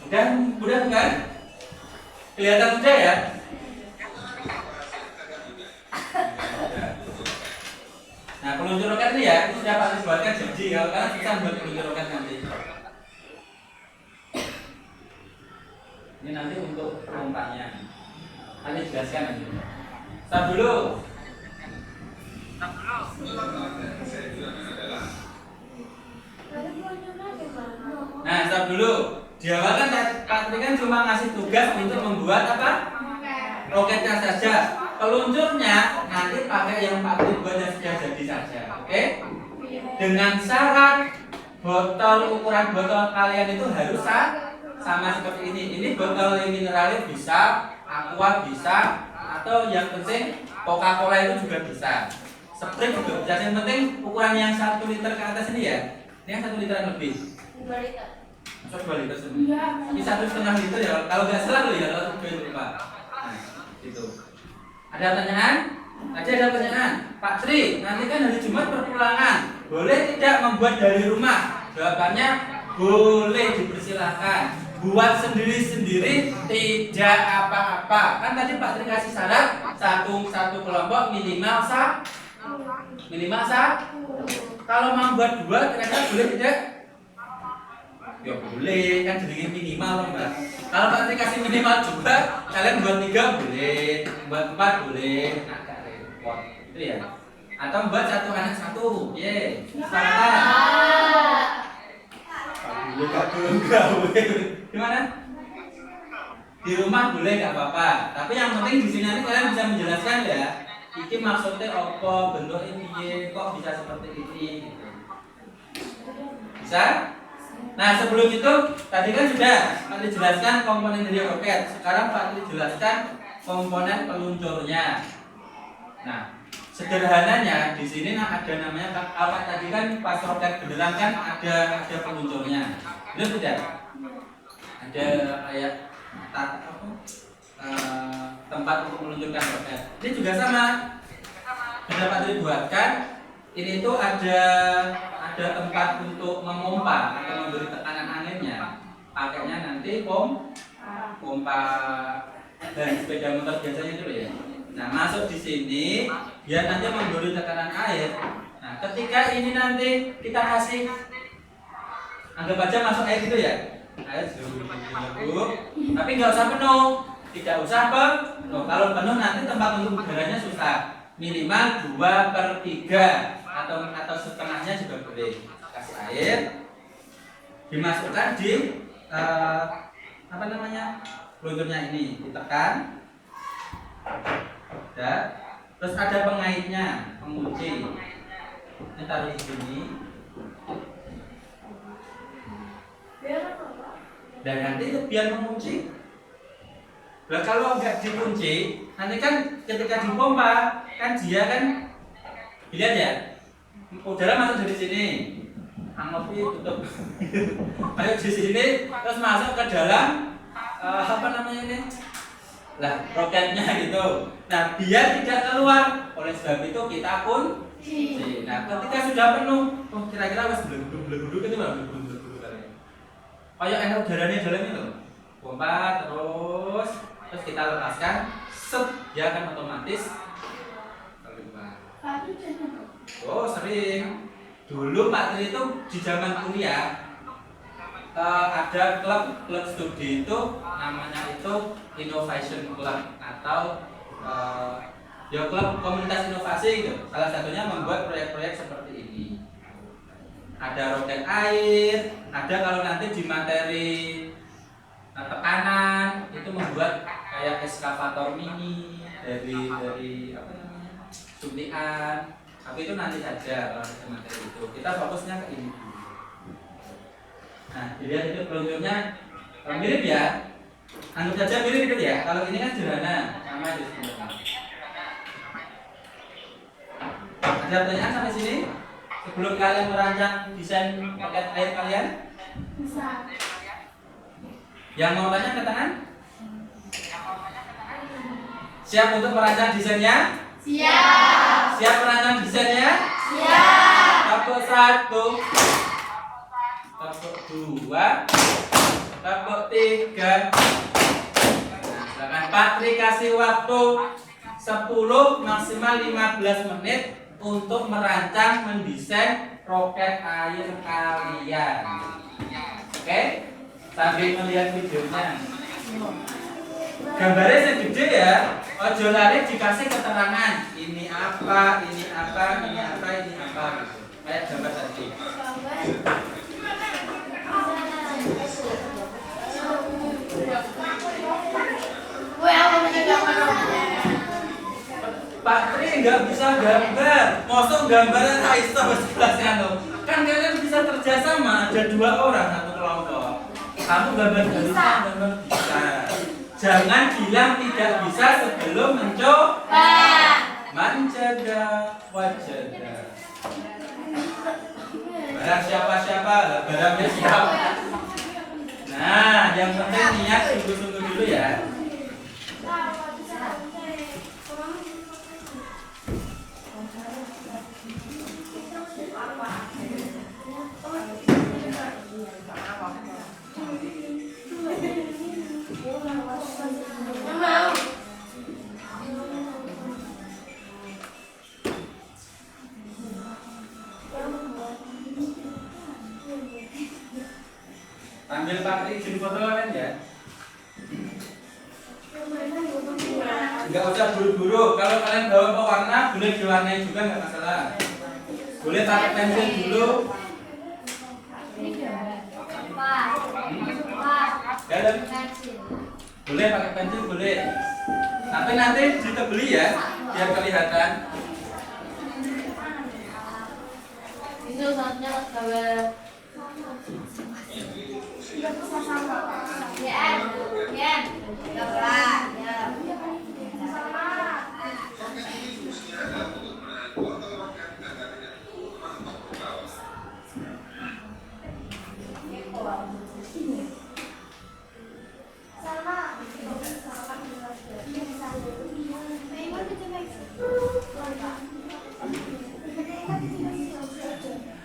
Speaker 1: Nah, mudah kan? Kelihatan mudah ya? Nah, peluncur roket ini ya, itu sudah Pak buatkan jadi kalau kalian bisa buat peluncur roket nanti. Ini nanti untuk penumpangnya. Nanti jelaskan nanti. Stop dulu. Nah, stop dulu. Di awal kan Pak Tri kan cuma ngasih tugas untuk membuat apa? Roketnya saja. Peluncurnya nanti pakai yang Pak Tri buat yang sudah jadi saja. Oke? Dengan syarat ukuran botol kalian itu harus sama seperti ini. Ini botol mineral bisa, aqua bisa, atau yang penting Coca-Cola itu juga bisa. Sprite juga bisa. Yang penting ukuran yang 1 liter ke atas ini ya. Ini yang 1 literan lebih.
Speaker 2: 2 liter.
Speaker 1: Masuk 2 liter sebenarnya. Ini 1,5 liter ya. Kalau nggak salah loh ya, kalau lupa. Nah, gitu. Ada pertanyaan? Tadi ada pertanyaan. Pak Tri, nanti kan hari Jumat perpulangan. Boleh tidak membuat dari rumah? Jawabannya boleh, dipersilahkan. Buat sendiri-sendiri tidak apa-apa. Kan tadi Pak Tri kasih syarat satu kelompok minimal satu. Kalau mau buat 2, kira-kira boleh tidak? Ya boleh, kan jadi minimal Mbak. Kalau Pak Tri kasih minimal 2, kalian buat 3 boleh, buat 4 boleh. Nah, gak repot. Itu ya. Atau buat 1 anak 1. Ye. Gimana? Di rumah boleh nggak apa-apa. Tapi yang penting di sini nanti kalian bisa menjelaskan ya. Iki maksudnya apa, bentuk ini kok bisa seperti ini gitu. Bisa? Nah, sebelum itu tadi kan sudah dijelaskan komponen dari roket. Sekarang Pak dijelaskan komponen peluncurnya. Nah, sederhananya di sini ada namanya apa tadi kan pas roket beneran kan ada peluncurnya. Benar tidak? Ada kayak tempat untuk meluncurkan roket. Ini juga sama. Dapat dibuatkan. Ini itu ada tempat untuk memompa atau memberi tekanan anginnya. Pakainya nanti pompa dan sepeda motor biasanya itu ya. Nah, masuk di sini biar nanti memberi tekanan air. Nah, ketika ini nanti kita kasih, anggap aja masuk air gitu ya. Air sedikit, tapi nggak usah penuh. Tidak usah penuh. Kalau penuh nanti tempat untuk udaranya susah. Minimal 2/3 atau setengahnya juga boleh. Kasih air, dimasukkan di peluncurnya ini, ditekan. Udah. Terus ada pengaitnya, pengunci. Ini taruh di sini. Dan nanti itu biar mengunci. Nah, kalau nggak dikunci, nanti kan ketika dipompa, kan dia kan dilihat ya, udara masuk dari sini, anglopi tutup, ayo di sini, terus masuk ke dalam ini, lah roketnya gitu. Nah, biar tidak keluar, oleh sebab itu kita kunci. Nah, ketika sudah penuh, kira-kira harus beluduk itu malah beluduk kali. Kayak enak udaranya dalam itu, pompa terus kita lepaskan, dia akan otomatis keluar. Oh, sering. Dulu Pak Tri itu di zaman kuliah ada klub studi itu namanya itu Innovation Club atau ya klub komunitas inovasi gitu. Salah satunya membuat proyek-proyek seperti ini. Ada roket air, ada kalau nanti di materi tekanan itu membuat kayak eskavator mini dari apa namanya suntikan. Tapi itu nanti saja kalau ada materi itu. Kita fokusnya ke ini dulu. Nah, dilihat itu peluncurnya mirip ya. Anggap saja mirip gitu ya. Kalau ini kan sederhana, sama aja sebenarnya. Ada pertanyaan sampai sini? Sebelum kalian merancang desain paket air kalian?
Speaker 2: Bisa.
Speaker 1: Yang mau tanya ke tangan? Siap untuk merancang desainnya?
Speaker 2: Siap.
Speaker 1: Siap merancang desainnya?
Speaker 2: Siap.
Speaker 1: Tepuk 1, tepuk 2, tepuk 3. Silakan Patri kasih waktu 10 maksimal 15 menit untuk merancang mendesain roket air kalian. Oke? Sambil melihat videonya. Gambarnya yang gede ya. Ojo lari dikasih keterangan. Ini apa, ini apa, ini apa, ini apa gitu. Kayak gambar tadi. Pak Tri nggak bisa gambar, mosok gambaran Aisyah bersebelasnya loh. Kan kalian bisa kerjasama, ada 2 orang satu kelompok. Kamu gambar bisa, gambar bisa. Jangan bilang tidak bisa sebelum mencoba. Menjaga wajah. Barang siapa-siapa, barangnya siapa. Nah, yang penting niat sungguh-sungguh dulu ya. Ambil Pak izin foto kan ya. Enggak usah buru-buru. Kalau kalian bawa pewarna, boleh diwarnai juga nggak masalah. Boleh pakai pensil dulu. Dalam. Boleh pakai pensil boleh. Tapi nanti ditebeli ya, biar kelihatan.
Speaker 2: Itu saatnya kalau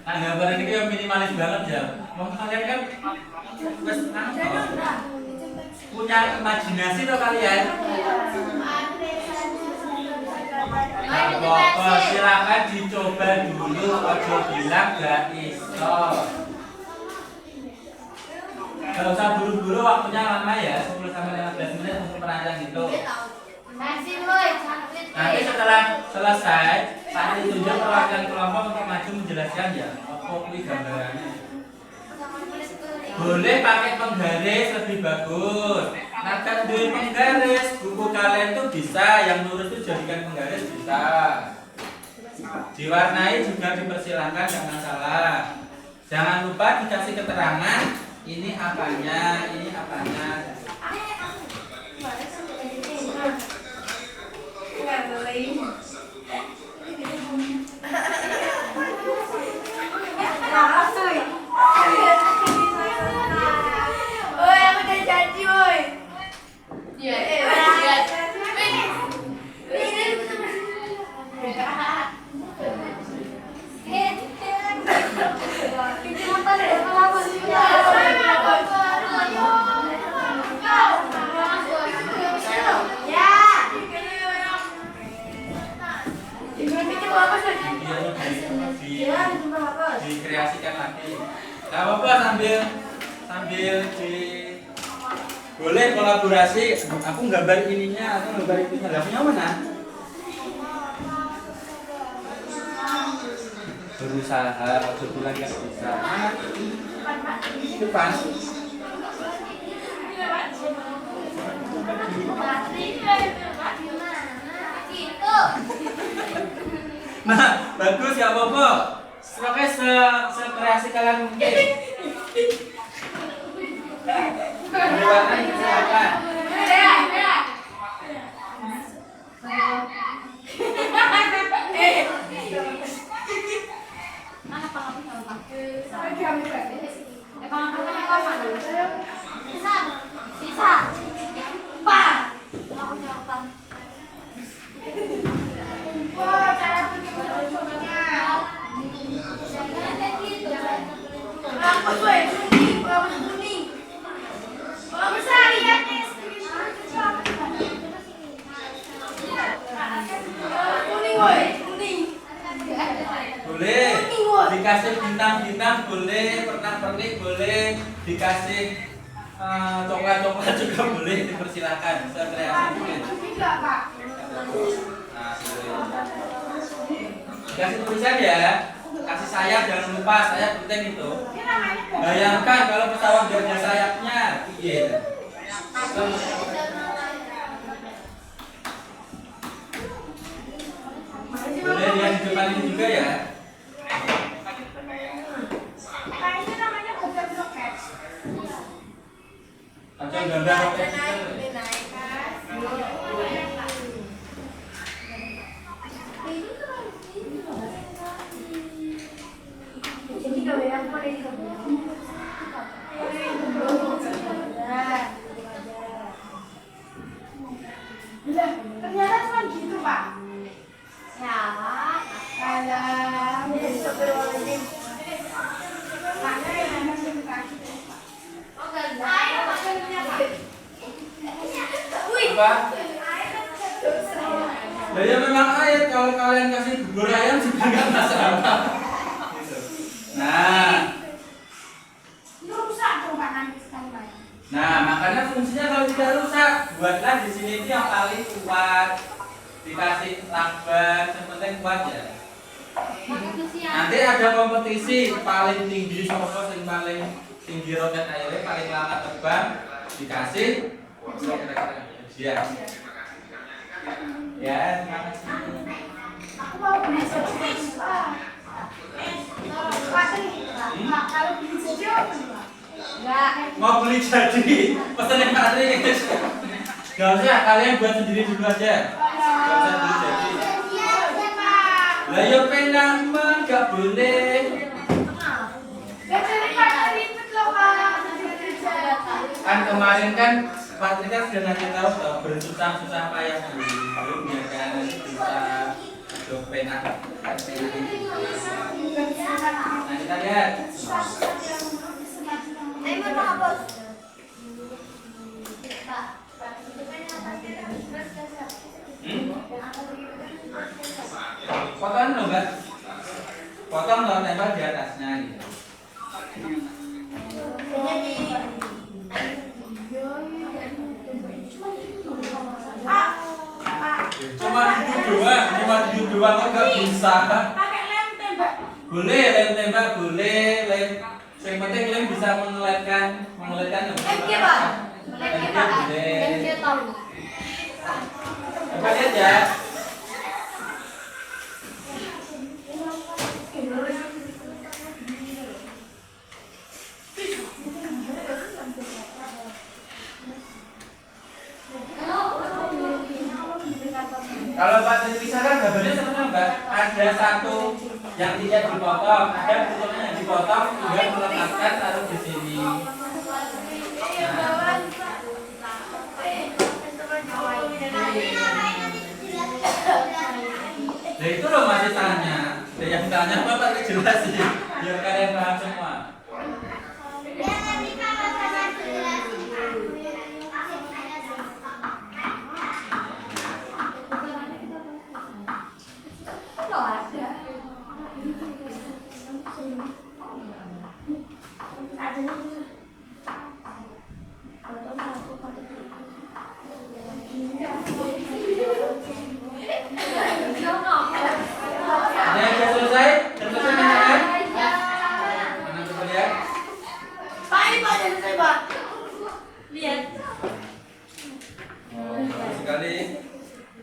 Speaker 1: Nah, gambaran ini yang minimalis banget ya. Mau kalian kan wes punya imajinasi tuh kalian. Apa silakan dicoba dulu, ojo bilang gak iso. Gak usah buru-buru, waktunya lama ya, 10-15 menit untuk merancang itu. Nanti setelah selesai, Pak tunjuk perwakilan kelompok untuk maju menjelaskan ya apa kuwi gambarannya. Boleh pakai penggaris lebih bagus. Nah, kan duit penggaris, buku kalian tuh bisa, yang lurus tuh jadikan penggaris bisa. Diwarnai juga dipersilahkan, gak masalah. Jangan lupa dikasih keterangan ini apanya, ini apanya. Dikreasikan lagi. Gak apa-apa sambil di boleh kolaborasi. Aku gambar ininya atau gambar itunya. Lah punya mana? Berusaha, aku bilang gak bisa. Mana? Depan. Nah, bagus ya Bobo. Pokoknya sekreasi kalian mungkin. Warna silakan. Boleh dikasih bintang-bintang, boleh pernak-pernik, boleh dikasih coklat-coklat juga boleh, dipersilakan. Bisa kreasi mungkin. Nah, dikasih tulisan ya, kasih sayap, jangan lupa sayap penting itu. Bayangkan kalau pesawat gak ada sayapnya, iya. Boleh yang di depan ini juga ya. Ada gambar roket.
Speaker 2: Ternyata cuma gitu, Pak. Ya,
Speaker 1: Apa? Ya memang air, kalau kalian kasih bubur ayam juga nggak masalah. Nah,
Speaker 2: rusak tuh Pak nanti sekali.
Speaker 1: nah makanya fungsinya kalau tidak rusak, buatlah di sini itu yang paling kuat. Dikasih lakban, yang penting kuat ya. Nanti ada kompetisi paling tinggi sopo yang paling tinggi roket airnya paling lama terbang dikasih ya. Ya, terima kasih.
Speaker 2: Aku mau beli sosis, Pak. Pak, kalau beli sosis apa nih, Pak? Enggak.
Speaker 1: Mau beli jadi pesan yang Patri guys. Gak usah, kalian buat sendiri dulu aja. Gak usah beli jadi. Lah yo penang gak boleh. Kan kemarin kan Patri kan sudah ngasih tahu toh bersusah-susah payah dulu ya kan bisa penang. Nah kita lihat. Potong loh mbak, potong loh nempel di atasnya gitu. Cuma duduk doang kok gak bisa.
Speaker 2: Pakai lem tembak.
Speaker 1: Boleh lem tembak, boleh lem. Yang penting lem bisa mengeletkan Coba lihat ya. Kalau Pak dipisahkan gambarnya sebenarnya Mbak, ada satu yang tidak dipotong, ada fotonya yang dipotong, kemudian melepaskan taruh di sini. Nah itu loh masih tanya, yang tanya Bapak jelasin, biar kalian paham semua.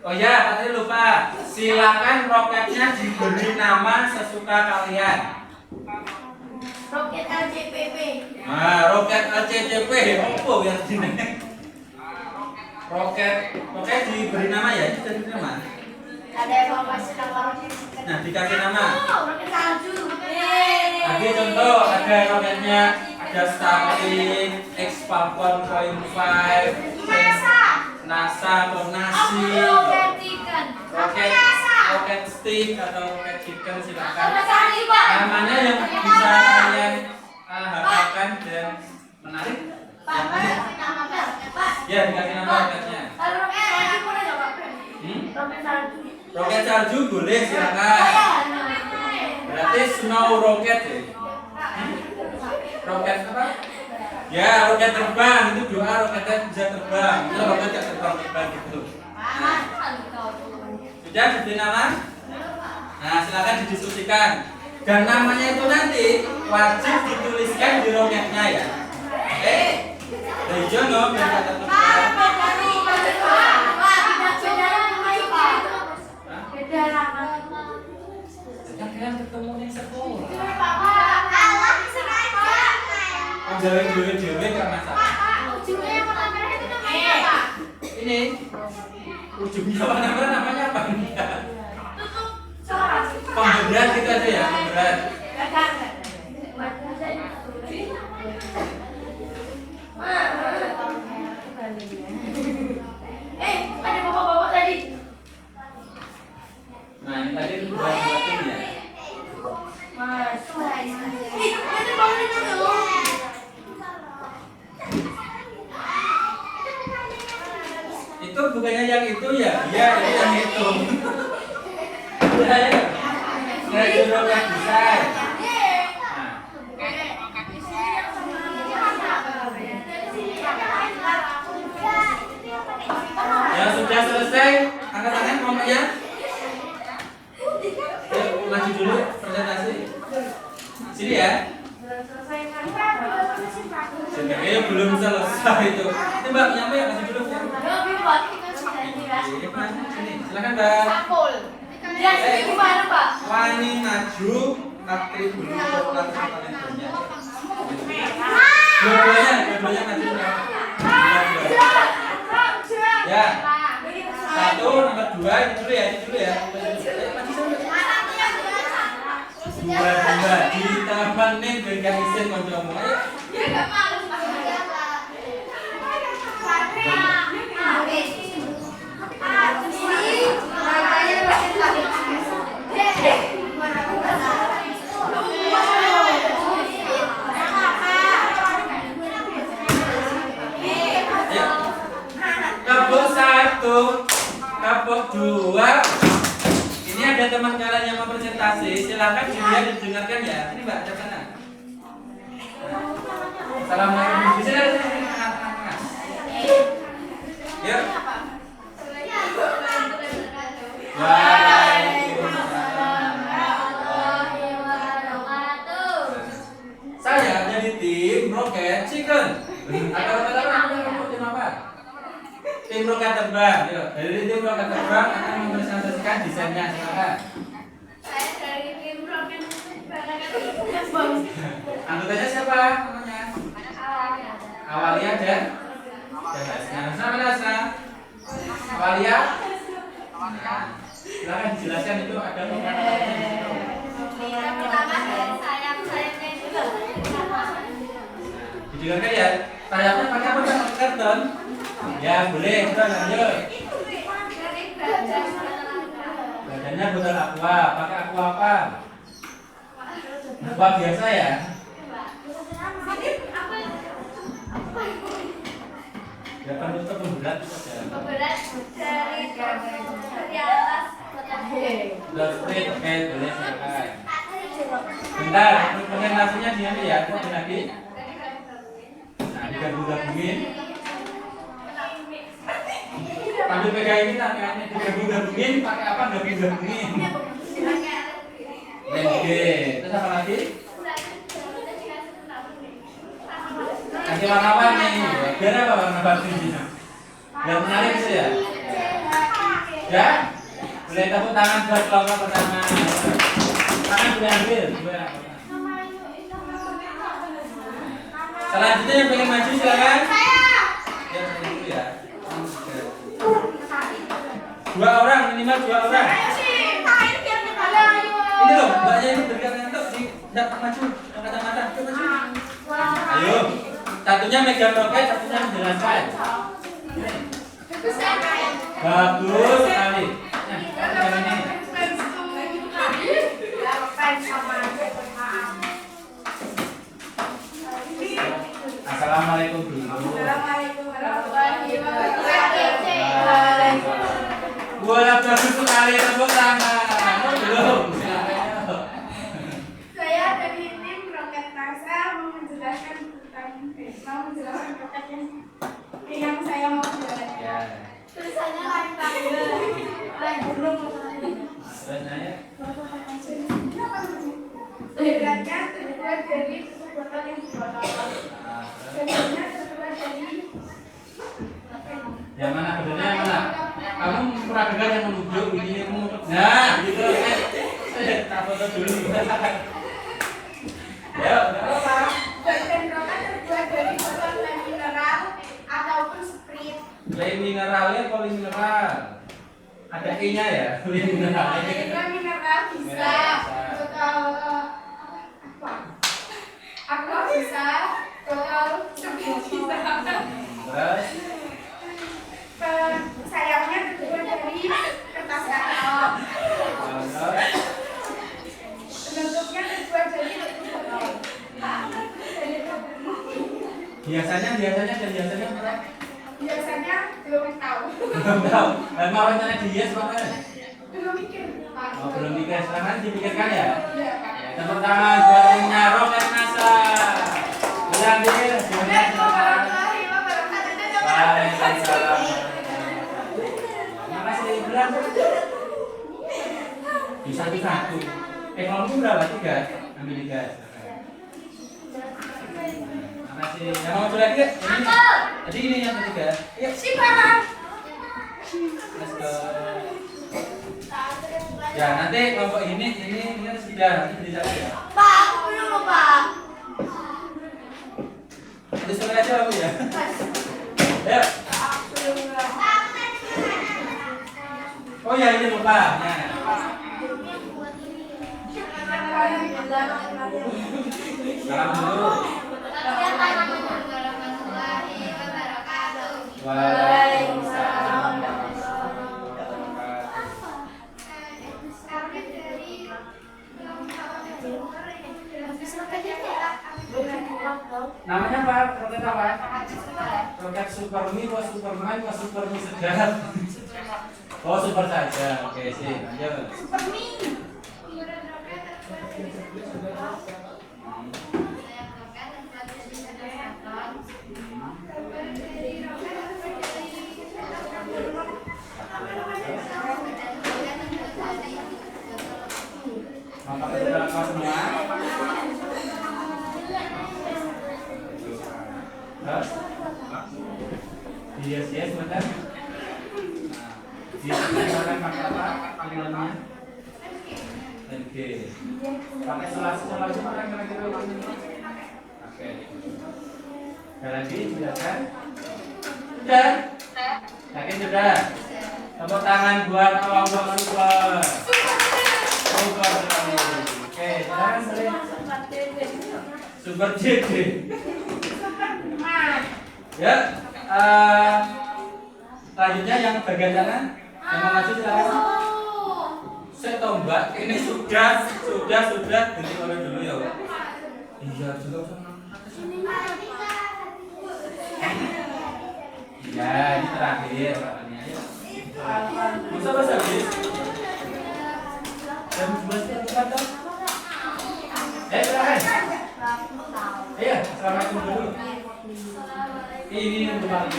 Speaker 1: Oh ya, tadi lupa. Silakan roketnya diberi nama sesuka kalian.
Speaker 2: Roket LCPP.
Speaker 1: Nah, roket LCCP, apa yang sini? Roket diberi nama ya, itu diberi nama.
Speaker 2: Ada evaluasi nama roket.
Speaker 1: Nah, dikasih nama.
Speaker 2: Roket salju.
Speaker 1: Tadi contoh ada roketnya, ada Starlink, X-Falcon 5, NASA atau Nasi, roket stick atau roket chicken silakan. Namanya yang bisa kalian hafalkan dan menarik. Ya, dikasih nama roketnya. Roket salju boleh silakan. Berarti snow rocket ya. Roket apa? Ya, roket terbang itu doa roketnya bisa terbang. Itu roket yang terbang gitu. Sudah diberi nama? Nah, silakan didiskusikan. Dan namanya itu nanti wajib dituliskan di roketnya ya. Dari jono biar kalian ketemu di sekolah. Dewe gak masalah. Ini ujungnya warna merah namanya apa? Pemberat gitu aja ya, pemberat.
Speaker 2: Ada bapak-bapak tadi.
Speaker 1: Nah, ini tadi buat-buatin ya. Itu bukannya yang itu ya? Iya, itu yang itu. Udah ya. Nah, itu roket desain. Ya sudah selesai. Angkat tangan kelompoknya. Yuk, maju dulu presentasi. Sini ya. Sebenarnya belum selesai itu. Ini Mbak, nyampe ya masih dulu. Sini, silakan Mbak. Wani maju, katri dulu coklat paling banyak. Dua-duanya maju. Ya. Satu, nomor 2, ini dulu ya. Dua, ditemenin dengan isin koncomu. Ayo. Kelompok 1, kelompok 2. Ini ada teman kalian yang mau presentasi, silakan dilihat dan dengarkan ya. Ini Mbak, ada sana. Assalamualaikum. Di sini. Yuk. Saya dari tim Rocket Chicken. Ada tim apa? Tim roket terbang. Yuk, dari tim roket terbang akan mempresentasikan desainnya. Silakan.
Speaker 2: Saya dari tim roket terbang.
Speaker 1: Anggotanya siapa namanya? Awalia dan Hasna. Nama Hasna? Awalia? Silakan dijelaskan itu ada beberapa.
Speaker 2: Yang pertama sayapnya itu.
Speaker 1: Didengarkan ya. Sayapnya pakai apa? Pakai karton. Ya boleh. Kita lanjut. Badannya botol aqua. Pakai aqua apa? Aqua biasa ya. Ya penutup pemberat itu saja.
Speaker 2: Pemberat dari atas
Speaker 1: Udah spray, oke, boleh silakan. Bentar, presentasinya diambil ya, aku lagi. Nah, digabung-gabungin. Sambil pegang ini tangannya digabung-gabungin, pakai apa? Gabung-gabungin. Oke, terus apa lagi? Kasih warna-warni, biar apa warna-warninya? Biar menarik sih ya. Ya, boleh tepuk tangan buat kelompok pertama. Tangan boleh ambil, Selanjutnya yang pengen maju silakan.
Speaker 2: Saya.
Speaker 1: Ya, dulu ya. Dua orang, minimal dua orang.
Speaker 2: Ayo sih, kain biar kita ayo.
Speaker 1: Ini loh, mbaknya ini berikan ngantuk di tidak maju, kacamata, coba maju. Ayo, satunya megang roket, satunya menjelaskan. Bagus sekali. Nah, yang ini. Assalamualaikum dulu. Wah, bagus sekali, tepuk tangan. Belum.
Speaker 2: Saya dari tim Roket NASA mau menjelaskan roket yang saya mau jualan.
Speaker 1: Ya.
Speaker 2: Tulisannya lain burung.
Speaker 1: Tanya.
Speaker 2: Beratnya terbuat dari botol yang dibotol. Beratnya terbuat dari
Speaker 1: Yang mana benernya yang mana? Kamu peragakan yang menunjuk ini kamu. Nah, gitu kan. Tak foto dulu. Ya, enggak apa-apa.
Speaker 2: bagian roket terbuat dari botol lem mineral ataupun Sprite.
Speaker 1: Lem mineralnya apa lem mineral? Ada I-nya ya, lem mineral.
Speaker 2: Lem mineral bisa botol apa? Aqua bisa, botol Sprite bisa.
Speaker 1: Terus
Speaker 2: Sayapnya terbuat dari kertas karton. Bentuknya terbuat dari botol.
Speaker 1: biasanya mereka
Speaker 2: Biasanya belum tahu.
Speaker 1: belum tahu. Mau rencana dihias apa?
Speaker 2: Belum mikir.
Speaker 1: Oh, belum dikasih, sekarang dipikirkan ya.
Speaker 2: Iya, Pak.
Speaker 1: Tepuk tangan buat timnya Roket NASA. Bilang dia,
Speaker 2: Warahmatullahi wabarakatuh.
Speaker 1: Waalaikumsalam. Makasih bilang. Di satu-satu. Kamu berapa? 3? Ambil 3. Makasih. Yang mau lagi ya? Ini. Tadi ini yang ketiga. Yuk.
Speaker 2: Si Pak.
Speaker 1: Let's go. Ya nanti kelompok ini sudah nanti bisa ya.
Speaker 2: Pak, aku belum loh, Pak.
Speaker 1: Nanti sore aja aku ya. Ya. Oh ya ini lupa. Nah. Salam dulu. Waalaikumsalam. Namanya apa? Roket apa? Roket Supermi, Superman, Supermi sedap. Oh super saja. Oke sih. Lanjut.
Speaker 2: Supermi.
Speaker 1: Maka berapa semua? Yes, benar. Dia menggunakan pakai apa? Panggilannya? Oke. Pakai selasi pakai kira-kira ini. Oke. Sekali lagi, sudah kan? Sudah? Yakin sudah? Tepuk tangan buat kelompok super. Super sekali. Oke, silakan beri. Super JD. Ya, selanjutnya yang bagian kanan yang mau maju silakan. Saya tombak ini sudah ganti orang dulu ya. Iya juga sama. Ya ini terakhir katanya. Bisa bahasa Inggris? Jam 12 tepat dong. Silakan. Iya, assalamualaikum dulu. Ini yang paling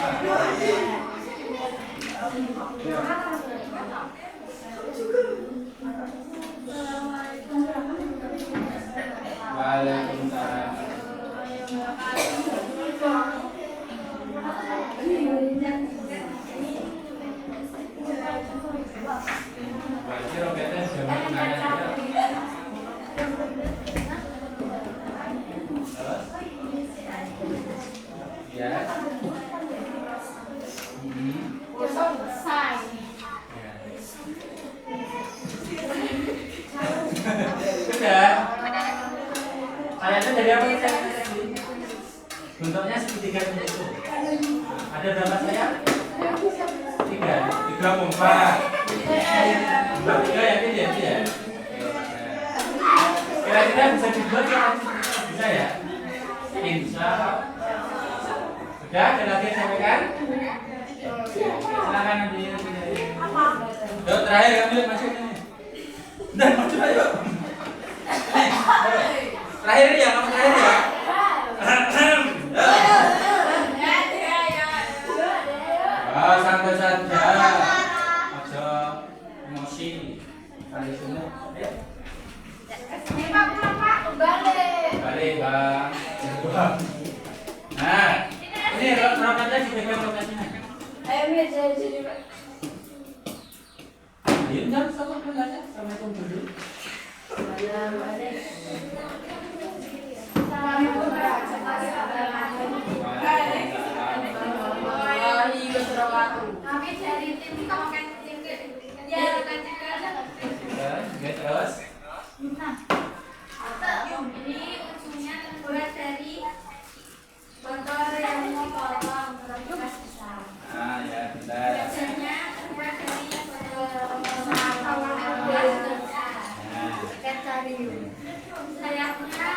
Speaker 1: Waalaikumsalam. Berarti roketnya sudah menggunakan juga. jadi apa sayap? Bentuknya segitiga itu. Ada berapa sayap? 3 pompa. 3 yakin ya itu ya? Kira-kira bisa dibuat ya? Bisa ya? Insya Allah. Sudah, ada lagi yang sampaikan? Silakan nanti. Yuk, terakhir kamu lihat masuk ini. Udah, maju ayo. Terakhir ya, kamu terakhir ya. Oh, santai saja. Aja emosi. Kali sini. Balik, Bang. Nah, ini roketnya dipegang roketnya. Ayo, jangan sama aja. Assalamualaikum dulu. Terus.
Speaker 2: Ini ujungnya terbuat dari botol yang memotong bekas besar.
Speaker 1: Ah, ya, benar.
Speaker 2: Biasanya terbuat dari sayapnya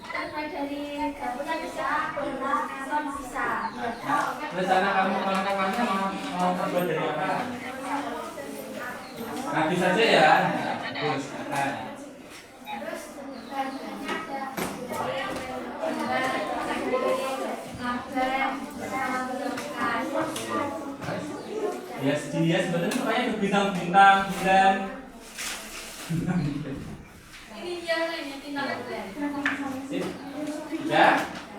Speaker 2: terbuat dari gabungan besar dan sisa.
Speaker 1: Rencana kamu kawan-kawannya mau terbuat dari apa? Habis saja ya. Terus,
Speaker 2: Terus bahannya ada
Speaker 1: dia sebetulnya sukanya berbintang-bintang, bulan.
Speaker 2: ini yang tinggal
Speaker 1: Sip. Ya,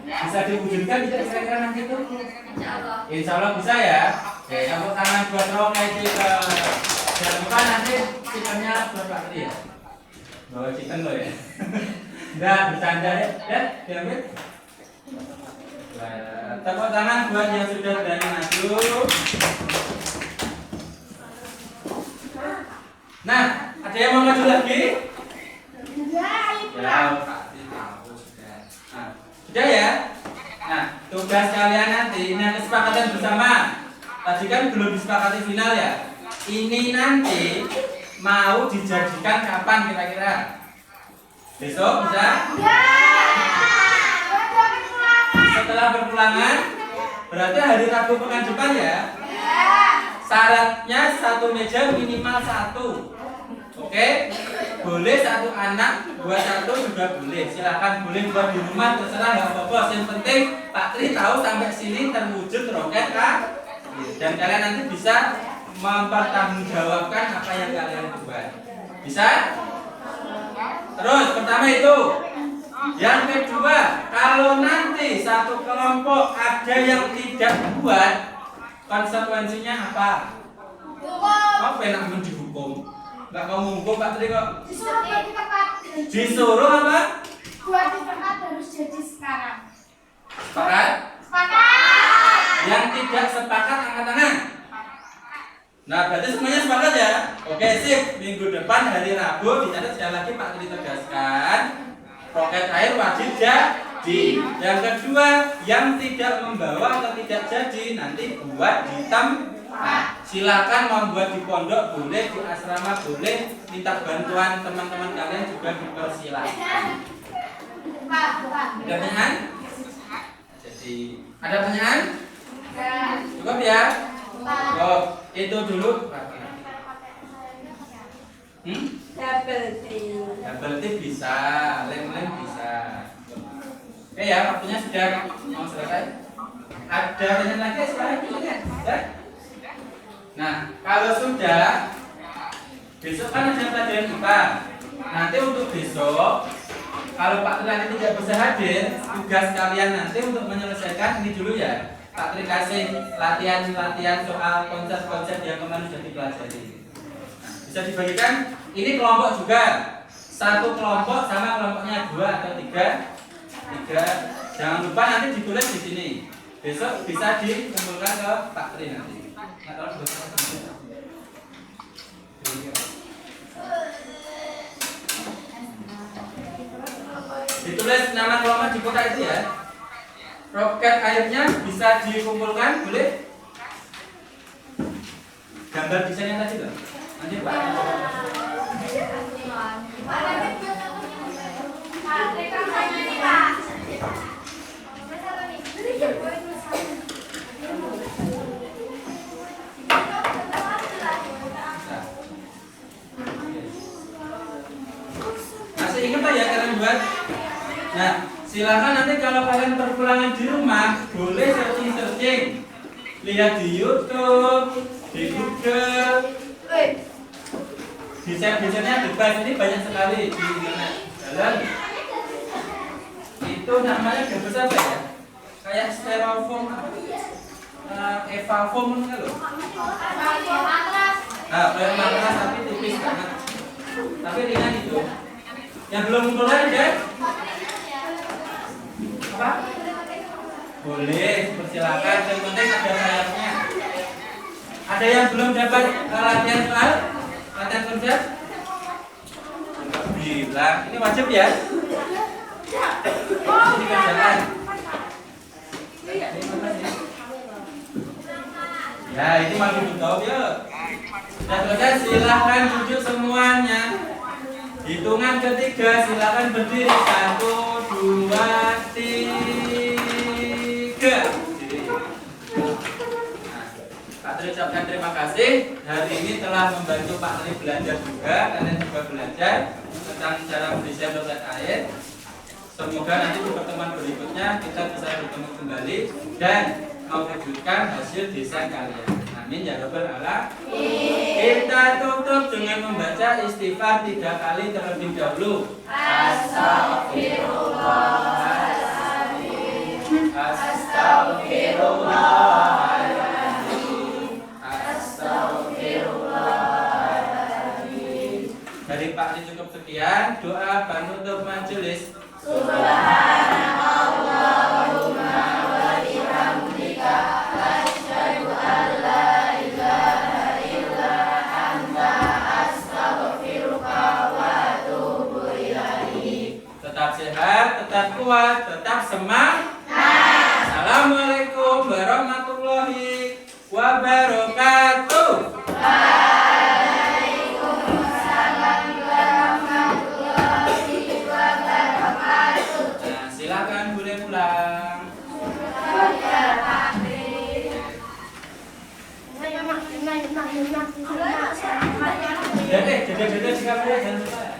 Speaker 1: bisa diwujudkan tidak kira-kira nanti tuh? Insya Allah bisa ya. Oke, tepuk tangan buat Romo itu ke jangan lupa nanti chickennya buat Pak Tri ya. Bawa chicken lo ya. Udah bercanda ya, diambil. Tepuk tangan buat yang sudah berani maju. Nah, ada yang mau maju lagi? Ya, Pak Tri tahu sudah. Nah, sudah ya. Nah, tugas kalian nanti ini kesepakatan bersama. Tadi kan belum disepakati final ya. Ini nanti mau dijadikan kapan kira-kira? Besok bisa? Setelah berpulangan, berarti hari Rabu pekan depan ya? Syaratnya satu meja minimal 1. Oke? Boleh 1 anak, buat 1 juga boleh. Silakan boleh buat di rumah, terserah nggak apa-apa. Yang penting Pak Tri tahu sampai sini terwujud roket kan? Dan kalian nanti bisa mempertanggungjawabkan apa yang kalian buat. Bisa? Terus pertama itu. Yang kedua, kalau nanti satu kelompok ada yang tidak buat, konsekuensinya apa? Apa enak dihukum? Nggak mau menghukum Pak Tri kok? Disuruh apa?
Speaker 2: Buat di tempat harus jadi sekarang.
Speaker 1: Sepakat?
Speaker 2: Sepakat.
Speaker 1: Yang tidak sepakat angkat tangan. Nah, berarti semuanya sepakat ya? Oke, sip. Minggu depan hari Rabu dicatat sekali lagi Pak Tri tegaskan. Roket air wajib jadi. Yang kedua, yang tidak membawa atau tidak jadi nanti buat di tempat. Silakan membuat di pondok boleh, di asrama boleh, minta bantuan teman-teman kalian juga dipersilakan. Ada pertanyaan? Jadi, ada pertanyaan? Cukup ya? Oh, itu dulu. Double T bisa, lem bisa. Oke ya, waktunya sudah mau selesai. Ada pertanyaan lagi sekarang ya? Nah, kalau sudah, besok kan ada pelajaran IPA. Nanti untuk besok, kalau Pak Tri nanti tidak bisa hadir, tugas kalian nanti untuk menyelesaikan ini dulu ya. Pak Tri kasih latihan soal konsep-konsep yang kemarin sudah dipelajari. Nah, bisa dibagikan. Ini kelompok juga. Satu kelompok sama kelompoknya 2 atau 3. Jangan lupa nanti ditulis di sini. Besok bisa dikumpulkan ke Pak Tri nanti. Ditulis Ditulis nama kelompok di kotak itu ya. Roket airnya bisa dikumpulkan, boleh? Gambar desainnya tadi loh. Nanti Pak. Masih ingat ya kalian buat? Nah, silakan nanti kalau kalian perpulangan di rumah boleh searching, lihat di YouTube, di Google. Desain-desainnya bebas, ini banyak sekali di internet. Jalan. Itu namanya gambar apa ya? Kayak styrofoam, evafoam kan loh. Nah, kayak matras tapi tipis banget. Tapi ringan itu. Yang belum mulai deh. Apa? Boleh, persilakan. Yang penting ada sayapnya. Ada yang belum dapat latihan soal? Latihan konsep? Bilang, ini wajib ya? Ini kerjaan. Ya, ini masih butuh ya. Sudah selesai, silahkan duduk semuanya. Hitungan ketiga, silahkan berdiri. 1, 2, 3. Pak Tri ucapkan terima kasih. Hari ini telah membantu Pak Tri belajar juga. Kalian juga belajar tentang cara mendesain roket air. Semoga nanti di pertemuan berikutnya kita bisa bertemu kembali dan mewujudkan hasil desain kalian. Amin ya rabbal alamin. Kita tutup dengan membaca istighfar 3 kali terlebih dahulu. Astagfirullahaladzim. Astagfirullahaladzim. Astagfirullahaladzim. Dari Pak Tri cukup sekian. Doa penutup majelis. Subhanallahumma wa bihamdika asyhadu an la ilaha illa anta astaghfiruka wa atubu ilaik. Tetap sehat, tetap kuat, tetap semangat. Assalamualaikum warahmatullahi wabarakatuh. Silakan boleh pulang. Jadi sikapnya jangan lupa.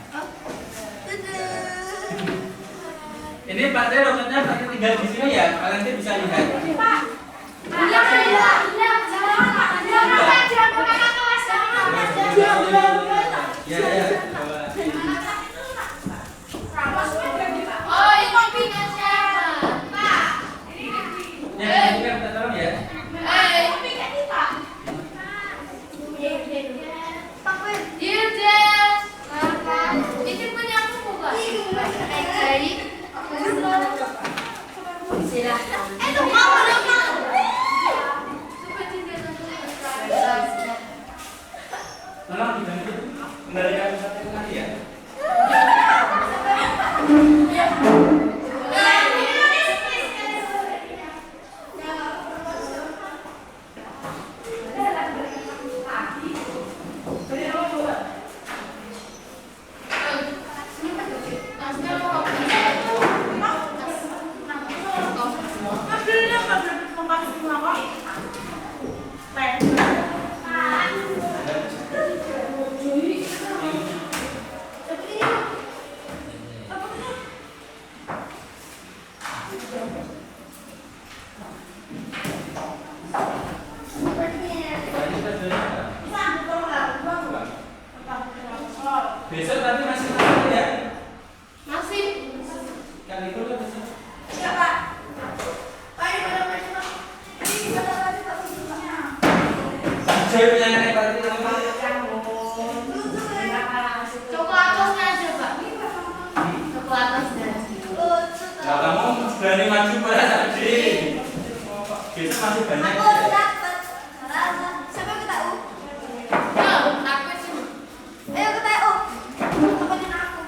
Speaker 1: Ini Pak Tri roketnya pakai tinggal di sini ya, kalian nanti bisa lihat. Ya. Ya, ini kan kita tolong ya. Tolong dibantu kendalikan satu kali ya. Besok tapi masih lagi ya?
Speaker 2: Masih.
Speaker 1: Kali itu kan besok.
Speaker 2: Ya Pak. Pak ini pada besok. Ini pada lagi Pak sebelumnya.
Speaker 1: Saya punya nenek Pak Tri nama.
Speaker 2: Coklatosnya aja Pak. Coklatosnya.
Speaker 1: Nah, kamu berani maju pada tadi. Besok masih banyak.
Speaker 2: Aku udah dapat. Siapa kita U? Aku sih. Ayo kita U. Temenin aku.